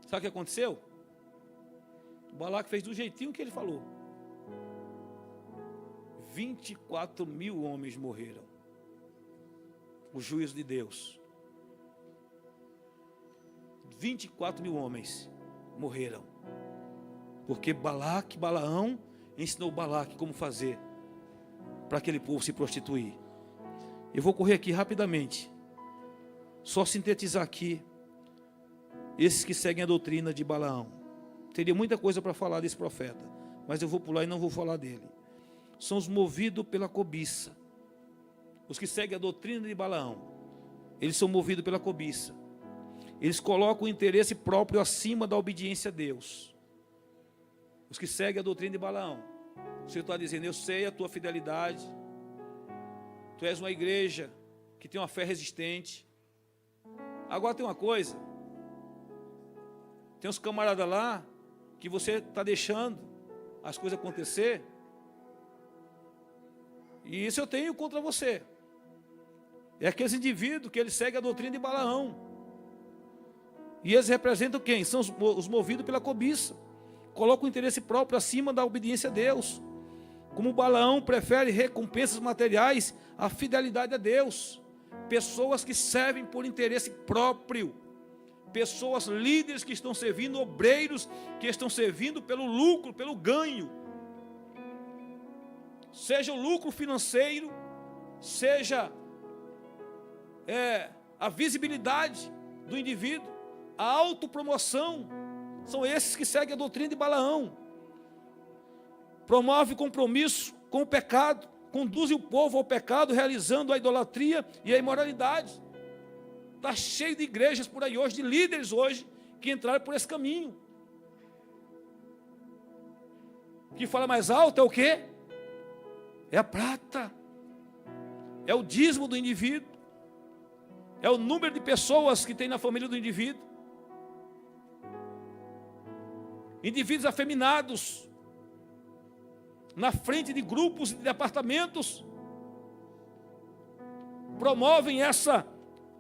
Sabe o que aconteceu? O Balaque fez do jeitinho que ele falou. 24 mil homens morreram. O juízo de Deus. 24 mil homens morreram. Porque Balaão ensinou Balaque como fazer para aquele povo se prostituir. Eu vou correr aqui rapidamente. Só sintetizar aqui esses que seguem a doutrina de Balaão. Teria muita coisa para falar desse profeta, mas eu vou pular e não vou falar dele. São os movidos pela cobiça. Os que seguem a doutrina de Balaão, eles são movidos pela cobiça. Eles colocam o interesse próprio acima da obediência a Deus. Os que seguem a doutrina de Balaão, o Senhor está dizendo: eu sei a tua fidelidade, tu és uma igreja que tem uma fé resistente. Agora tem uma coisa, tem uns camaradas lá que você está deixando as coisas acontecer, e isso eu tenho contra você. É aqueles indivíduos que eles seguem a doutrina de Balaão, e eles representam quem? São os movidos pela cobiça, colocam o interesse próprio acima da obediência a Deus. Como Balaão prefere recompensas materiais à fidelidade a Deus. Pessoas que servem por interesse próprio, pessoas líderes que estão servindo, obreiros que estão servindo pelo lucro, pelo ganho, seja o lucro financeiro, seja a visibilidade do indivíduo, a autopromoção. São esses que seguem a doutrina de Balaão. Promove compromisso com o pecado, conduz o povo ao pecado, realizando a idolatria e a imoralidade. Está cheio de igrejas por aí hoje, de líderes hoje, que entraram por esse caminho. O que fala mais alto é o quê? É a prata, é o dízimo do indivíduo, é o número de pessoas que tem na família do indivíduo. Indivíduos afeminados, na frente de grupos e de departamentos, promovem essa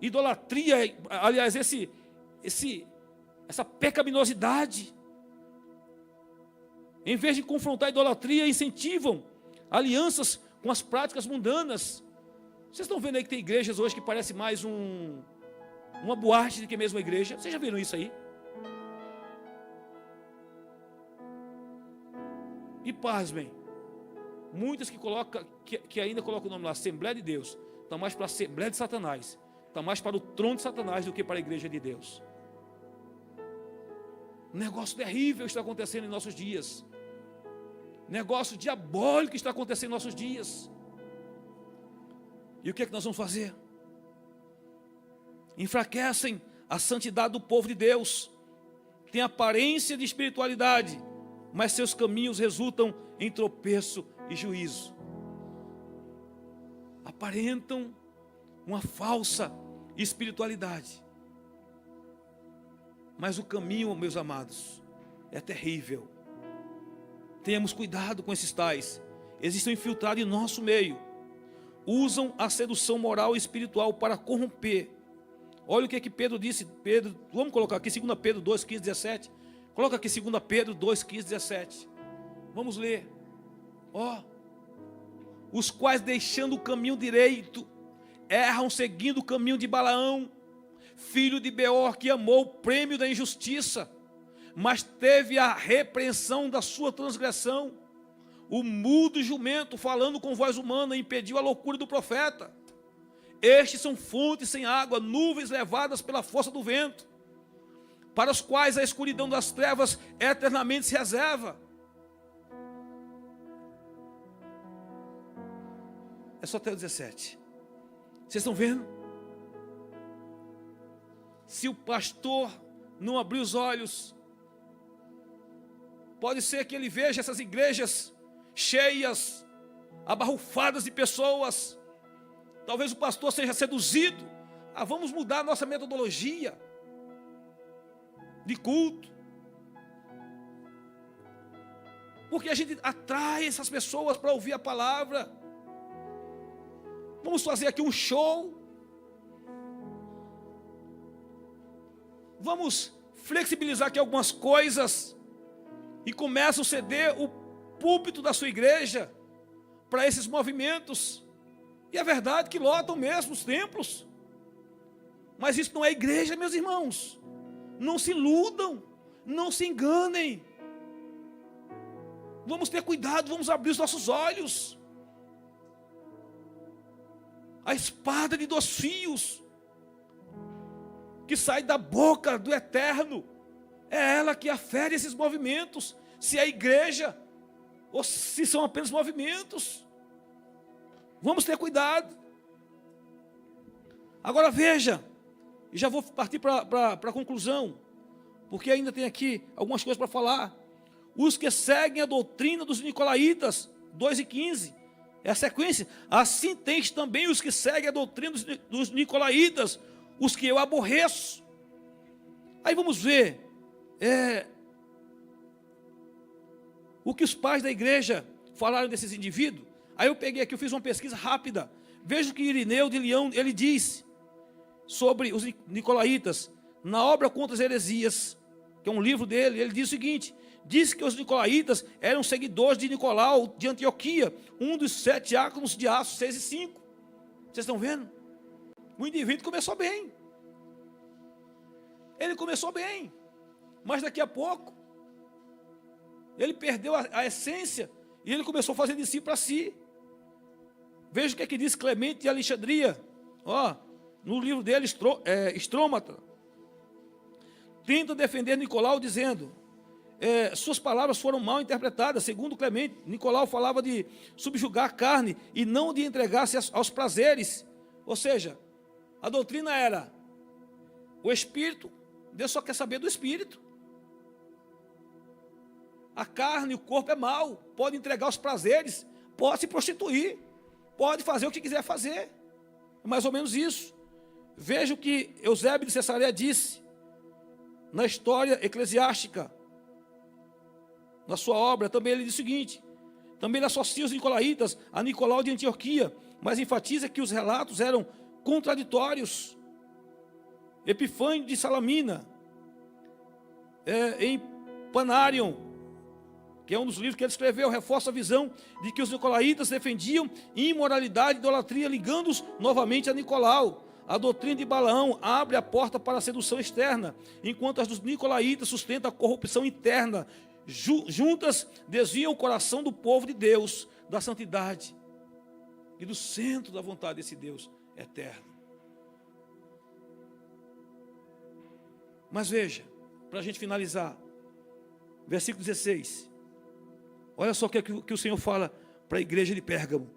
idolatria, aliás, essa pecaminosidade. Em vez de confrontar a idolatria, incentivam alianças com as práticas mundanas. Vocês estão vendo aí que tem igrejas hoje que parece mais uma boate do que mesmo uma igreja? Vocês já viram isso aí? E pasmem, muitas que ainda colocam o nome lá, Assembleia de Deus, está mais para a Assembleia de Satanás, está mais para o trono de Satanás do que para a igreja de Deus. Um negócio terrível está acontecendo em nossos dias. Negócio diabólico está acontecendo em nossos dias. E o que é que nós vamos fazer? Enfraquecem a santidade do povo de Deus. Tem aparência de espiritualidade, mas seus caminhos resultam em tropeço e juízo. Aparentam uma falsa espiritualidade, mas o caminho, meus amados, é terrível. Tenhamos cuidado com esses tais. Eles estão infiltrados em nosso meio. Usam a sedução moral e espiritual para corromper. Olha o que Pedro disse. Vamos colocar aqui 2 Pedro 2, 15, 17. Coloca aqui 2 Pedro 2, 15, 17. Vamos ler. Os quais, deixando o caminho direito, erram seguindo o caminho de Balaão, filho de Beor, que amou o prêmio da injustiça, mas teve a repreensão da sua transgressão. O mudo jumento, falando com voz humana, impediu a loucura do profeta. Estes são fontes sem água, nuvens levadas pela força do vento, para os quais a escuridão das trevas eternamente se reserva. É só até o 17. Vocês estão vendo? Se o pastor não abrir os olhos, pode ser que ele veja essas igrejas cheias, abarrufadas de pessoas. Talvez o pastor seja seduzido. Vamos mudar a nossa metodologia de culto. Porque a gente atrai essas pessoas para ouvir a palavra. Vamos fazer aqui um show. Vamos flexibilizar aqui algumas coisas. E começa a ceder o púlpito da sua igreja para esses movimentos. E é verdade que lotam mesmo os templos. Mas isso não é igreja, meus irmãos. Não se iludam, não se enganem. Vamos ter cuidado, vamos abrir os nossos olhos. A espada de 2 fios que sai da boca do Eterno, é ela que afere esses movimentos, se é igreja ou se são apenas movimentos. Vamos ter cuidado. Agora veja, e já vou partir para a conclusão, porque ainda tem aqui algumas coisas para falar. Os que seguem a doutrina dos nicolaítas, 2:15, é a sequência. Assim tens também os que seguem a doutrina dos nicolaítas, os que eu aborreço. Aí vamos ver o que os pais da igreja falaram desses indivíduos. Aí eu peguei aqui, eu fiz uma pesquisa rápida. Veja o que Irineu de Leão, ele diz sobre os nicolaítas, na obra Contra as Heresias, que é um livro dele. Ele diz o seguinte: diz que os nicolaítas eram seguidores de Nicolau de Antioquia, um dos 7 diáconos de Atos 6 e 5. Vocês estão vendo? O indivíduo começou bem. Ele começou bem, mas daqui a pouco ele perdeu a essência e ele começou a fazer de si para si. Veja o que é que diz Clemente de Alexandria, no livro dele, Estrômata. Tenta defender Nicolau dizendo, suas palavras foram mal interpretadas. Segundo Clemente, Nicolau falava de subjugar a carne e não de entregar-se aos prazeres. Ou seja, a doutrina era o espírito, Deus só quer saber do espírito. A carne, o corpo é mau, pode entregar os prazeres, pode se prostituir, pode fazer o que quiser fazer. É mais ou menos isso. Veja o que Eusébio de Cesareia disse na história eclesiástica, na sua obra. Também ele diz o seguinte: também ele associa os nicolaítas a Nicolau de Antioquia, mas enfatiza que os relatos eram contraditórios. Epifânio de Salamina, em Panarion, que é um dos livros que ele escreveu, reforça a visão de que os nicolaítas defendiam imoralidade e idolatria, ligando-os novamente a Nicolau. A doutrina de Balaão abre a porta para a sedução externa, enquanto as dos nicolaítas sustentam a corrupção interna. Juntas desviam o coração do povo de Deus, da santidade e do centro da vontade desse Deus eterno. Mas veja, para a gente finalizar, versículo 16. Olha só o que o Senhor fala para a igreja de Pérgamo.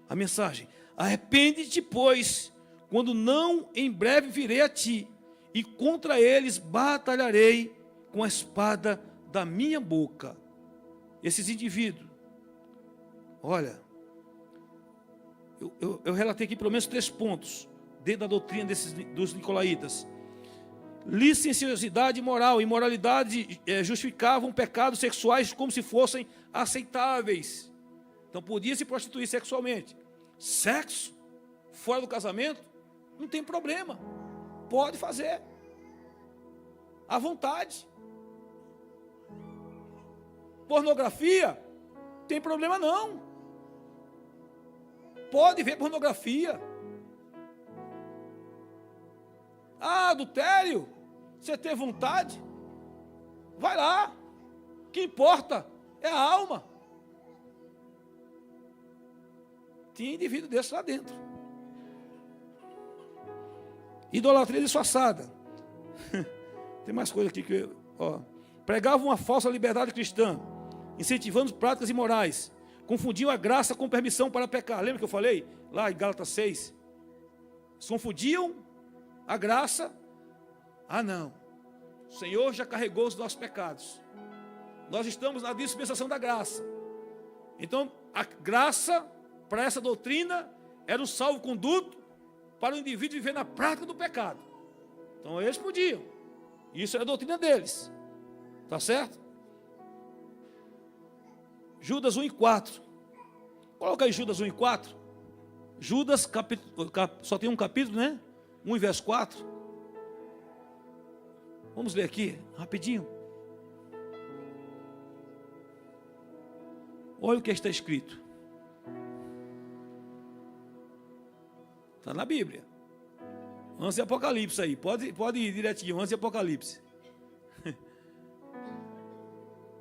A mensagem: arrepende-te, pois, quando não em breve virei a ti, e contra eles batalharei com a espada da minha boca. Esses indivíduos, olha, eu relatei aqui pelo menos 3 pontos dentro da doutrina dos nicolaítas. Licenciosidade moral, imoralidade justificavam pecados sexuais como se fossem aceitáveis. Então podia se prostituir sexualmente. Sexo fora do casamento não tem problema, pode fazer à vontade. Pornografia tem problema não, pode ver pornografia. Adultério, você ter vontade, vai lá. O que importa é a alma. Tinha indivíduo desse lá dentro. Idolatria disfarçada. Tem mais coisa aqui que pregavam uma falsa liberdade cristã, incentivando práticas imorais, confundiam a graça com permissão para pecar. Lembra que eu falei lá em Gálatas 6? confundiam a graça. Ah, não, o Senhor já carregou os nossos pecados. Nós estamos na dispensação da graça. Então, a graça, para essa doutrina, era um salvo-conduto para o indivíduo viver na prática do pecado. Então, eles podiam. Isso era a doutrina deles. Tá certo? Judas 1:4. Coloca aí Judas 1:4. Judas, só tem um capítulo, né? 1 verso 4. Vamos ler aqui, rapidinho. Olha o que está escrito. Está na Bíblia. Antes de Apocalipse aí. Pode ir direitinho, antes de Apocalipse.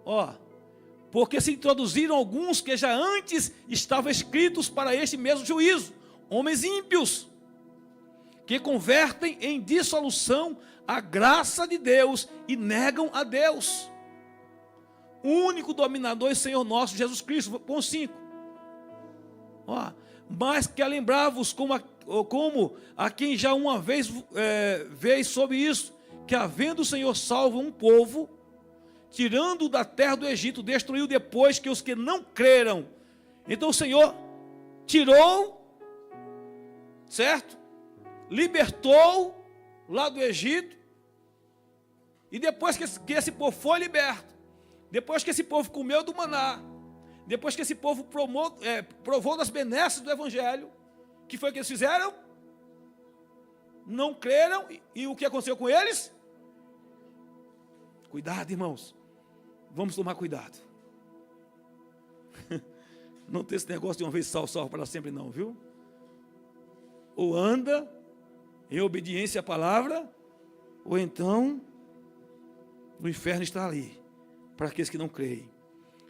Ó. Porque se introduziram alguns que já antes estavam escritos para este mesmo juízo. Homens ímpios. Que convertem em dissolução a graça de Deus e negam a Deus. O único dominador e Senhor nosso, Jesus Cristo, ponto 5. Ó, mas que lembrava-vos como a quem já uma vez veio sobre isso, que havendo o Senhor salvo um povo, tirando da terra do Egito, destruiu depois que os que não creram. Então o Senhor tirou, certo? Libertou lá do Egito, e depois que esse povo foi liberto, depois que esse povo comeu do maná, depois que esse povo provou das benesses do Evangelho, que foi o que eles fizeram? Não creram, e o que aconteceu com eles? Cuidado, irmãos, vamos tomar cuidado. Não tem esse negócio de uma vez salvo para sempre não, viu? Ou anda em obediência à palavra, ou então o inferno está ali, para aqueles que não creem.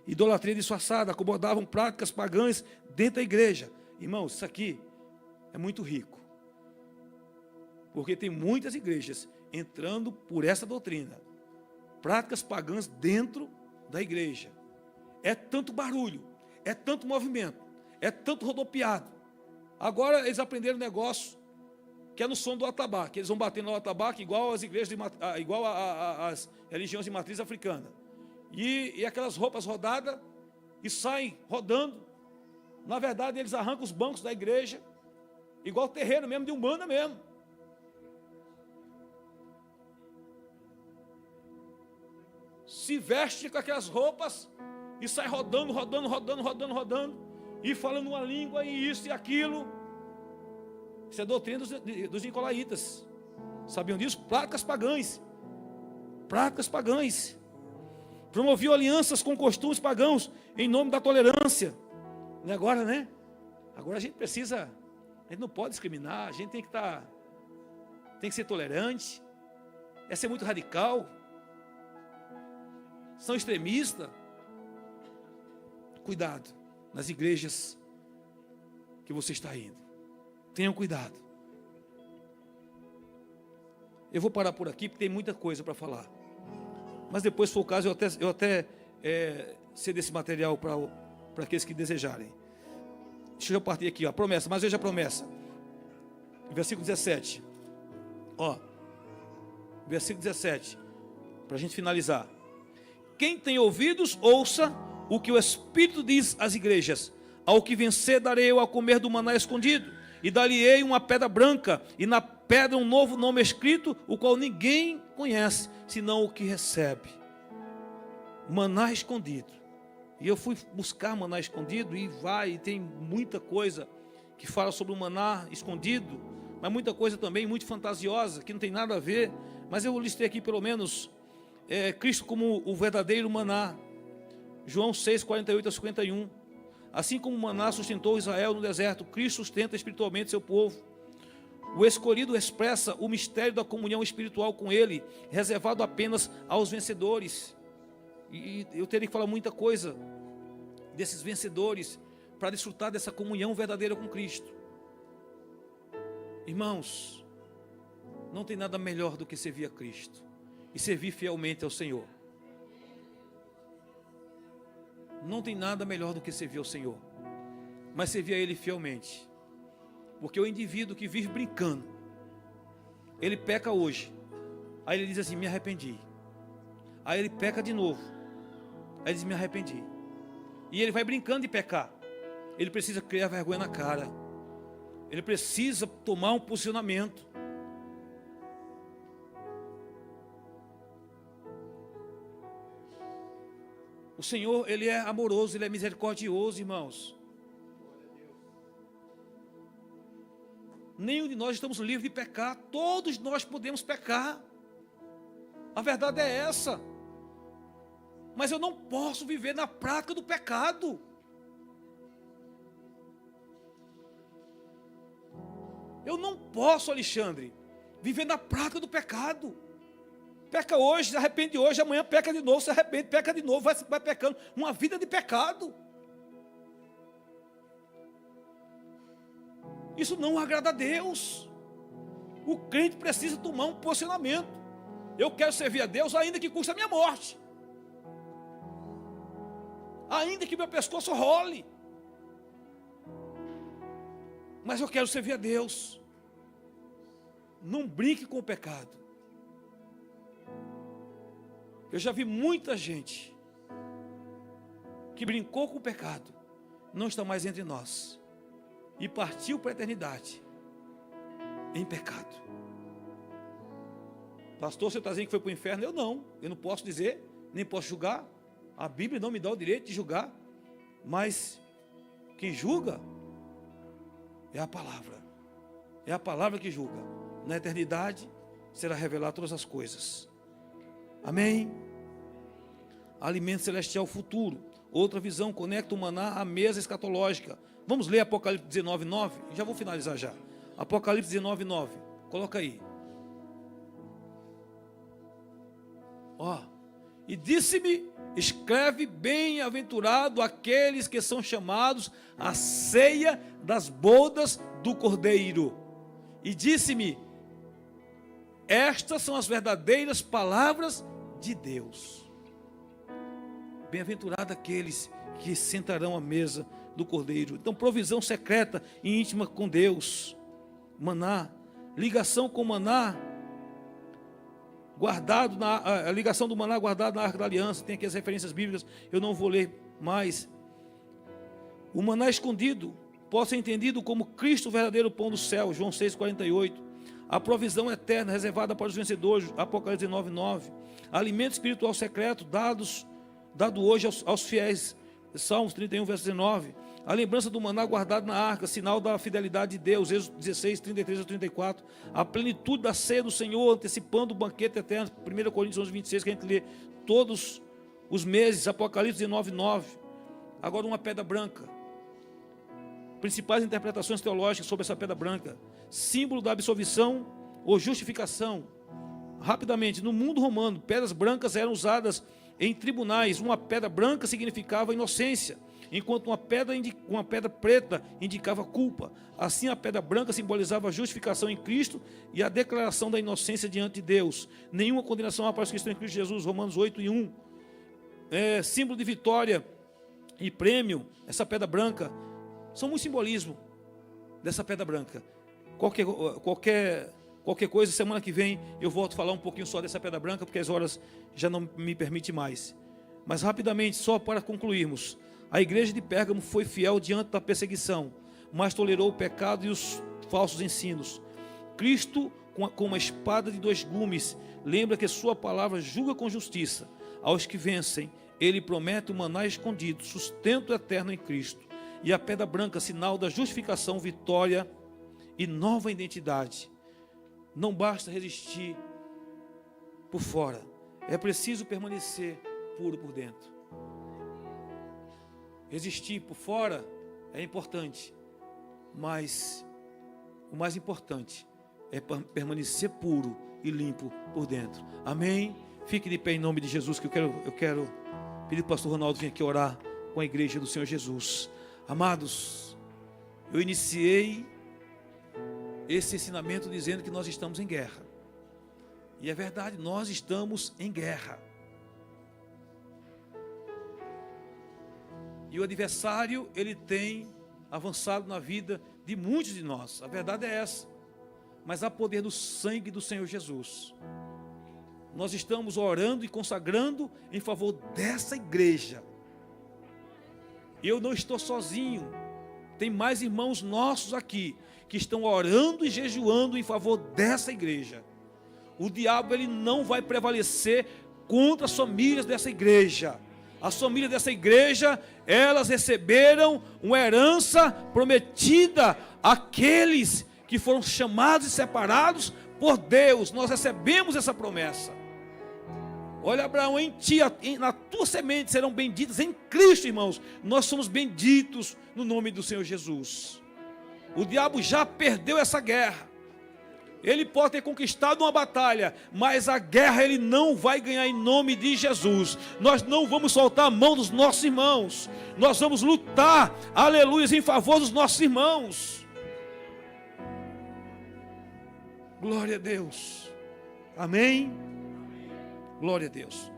Idolatria disfarçada, acomodavam práticas pagãs dentro da igreja. Irmãos, isso aqui é muito rico, porque tem muitas igrejas entrando por essa doutrina. Práticas pagãs dentro da igreja. É tanto barulho, é tanto movimento, é tanto rodopiado. Agora eles aprenderam um negócio que é no som do atabaque. Eles vão batendo no atabaque igual as igrejas, igual as religiões de matriz africana. E aquelas roupas rodadas e saem rodando. Na verdade, eles arrancam os bancos da igreja, igual o terreno mesmo de Umbanda mesmo. Se veste com aquelas roupas e sai rodando, e falando uma língua e isso e aquilo. Isso é doutrina dos nicolaítas. Sabiam disso? Práticas pagãs. Práticas pagãs. Promoviam alianças com costumes pagãos em nome da tolerância. E agora, né? Agora a gente não pode discriminar, a gente tem que ser tolerante. É ser muito radical. São extremistas. Cuidado nas igrejas que você está indo. Tenham cuidado. Eu vou parar por aqui porque tem muita coisa para falar. Mas depois, se for o caso, eu até cedo esse material para aqueles que desejarem. Deixa eu partir aqui, ó, promessa, mas veja a promessa. Versículo 17. Ó, versículo 17. Para a gente finalizar. Quem tem ouvidos, ouça o que o Espírito diz às igrejas. Ao que vencer, darei eu a comer do maná escondido. E dar-lhe-ei uma pedra branca, e na pedra um novo nome escrito, o qual ninguém conhece, senão o que recebe. Maná escondido. E eu fui buscar maná escondido, e tem muita coisa que fala sobre o maná escondido, mas muita coisa também muito fantasiosa, que não tem nada a ver. Mas eu listei aqui pelo menos Cristo como o verdadeiro maná. João 6, 48 a 51. Assim como o maná sustentou Israel no deserto, Cristo sustenta espiritualmente seu povo. O escolhido expressa o mistério da comunhão espiritual com Ele, reservado apenas aos vencedores. E eu teria que falar muita coisa desses vencedores para desfrutar dessa comunhão verdadeira com Cristo. Irmãos, não tem nada melhor do que servir a Cristo e servir fielmente ao Senhor. Não tem nada melhor do que servir ao Senhor, mas servir a Ele fielmente. Porque o indivíduo que vive brincando, ele peca hoje, aí ele diz assim, me arrependi. Aí ele peca de novo, aí ele diz, me arrependi. E ele vai brincando de pecar. Ele precisa criar vergonha na cara. Ele precisa tomar um posicionamento. O Senhor, Ele é amoroso, Ele é misericordioso, irmãos. Nenhum de nós estamos livres de pecar. Todos nós podemos pecar. A verdade é essa. Mas eu não posso viver na prática do pecado. Eu não posso, Alexandre, viver na prática do pecado. Peca hoje, se arrepende hoje, amanhã peca de novo, se arrepende, peca de novo, vai pecando. Uma vida de pecado. Isso não agrada a Deus. O crente precisa tomar um posicionamento. Eu quero servir a Deus, ainda que custe a minha morte. Ainda que meu pescoço role. Mas eu quero servir a Deus. Não brinque com o pecado. Eu já vi muita gente que brincou com o pecado, não está mais entre nós, e partiu para a eternidade em pecado. Pastor, você está dizendo que foi para o inferno? Eu não posso dizer, nem posso julgar. A Bíblia não me dá o direito de julgar, mas quem julga é a palavra. É a palavra que julga. Na eternidade será revelado todas as coisas. Amém? Alimento celestial futuro. Outra visão conecta o maná à mesa escatológica. Vamos ler Apocalipse 19:9? Já vou finalizar já. Apocalipse 19:9. Coloca aí. E disse-me, escreve, bem-aventurado aqueles que são chamados à ceia das bodas do Cordeiro. E disse-me, estas são as verdadeiras palavras de Deus. Bem-aventurado aqueles que sentarão à mesa do Cordeiro. Então, provisão secreta e íntima com Deus. Maná, ligação com o maná, guardado a ligação do maná guardado na Arca da Aliança. Tem aqui as referências bíblicas, eu não vou ler mais. O maná escondido pode ser entendido como Cristo, o verdadeiro pão do céu, João 6,48. A provisão eterna reservada para os vencedores, Apocalipse 19:9. Alimento espiritual secreto dado hoje aos fiéis, Salmos 31, verso 19. A lembrança do maná guardado na arca, sinal da fidelidade de Deus, Êxodo 16, 33 a 34. A plenitude da ceia do Senhor, antecipando o banquete eterno, 1 Coríntios 11, 26, que a gente lê todos os meses, Apocalipse 19:9. Agora uma pedra branca. Principais interpretações teológicas sobre essa pedra branca. Símbolo da absolvição ou justificação. Rapidamente, no mundo romano, pedras brancas eram usadas em tribunais. Uma pedra branca significava inocência, enquanto uma pedra preta indicava culpa. Assim, a pedra branca simbolizava a justificação em Cristo e a declaração da inocência diante de Deus. Nenhuma condenação há para os que estão em Cristo Jesus, Romanos 8:1. Símbolo de vitória e prêmio, essa pedra branca. São muito simbolismo dessa pedra branca. Qualquer coisa, semana que vem eu volto a falar um pouquinho só dessa pedra branca, porque as horas já não me permitem mais. Mas rapidamente, só para concluirmos, a igreja de Pérgamo foi fiel diante da perseguição, mas tolerou o pecado e os falsos ensinos. Cristo, com uma espada de 2 gumes, lembra que sua palavra julga com justiça. Aos que vencem, ele promete o maná escondido, sustento eterno em Cristo. E a pedra branca, sinal da justificação, vitória e nova identidade. Não basta resistir por fora, é preciso permanecer puro por dentro. Resistir por fora é importante, mas o mais importante é permanecer puro e limpo por dentro. Amém? Fique de pé em nome de Jesus, que eu quero pedir para o pastor Ronaldo vir aqui orar com a igreja do Senhor Jesus. Amados, eu iniciei esse ensinamento dizendo que nós estamos em guerra. E é verdade, nós estamos em guerra. E o adversário, ele tem avançado na vida de muitos de nós. A verdade é essa. Mas há poder no sangue do Senhor Jesus. Nós estamos orando e consagrando em favor dessa igreja. Eu não estou sozinho. Tem mais irmãos nossos aqui que estão orando e jejuando em favor dessa igreja. O diabo, ele não vai prevalecer contra as famílias dessa igreja. As famílias dessa igreja, elas receberam uma herança prometida àqueles que foram chamados e separados por Deus. Nós recebemos essa promessa. Olha, Abraão, em ti, na tua semente serão benditas em Cristo, irmãos. Nós somos benditos no nome do Senhor Jesus. O diabo já perdeu essa guerra. Ele pode ter conquistado uma batalha, mas a guerra ele não vai ganhar em nome de Jesus. Nós não vamos soltar a mão dos nossos irmãos. Nós vamos lutar, aleluia, em favor dos nossos irmãos. Glória a Deus. Amém. Glória a Deus.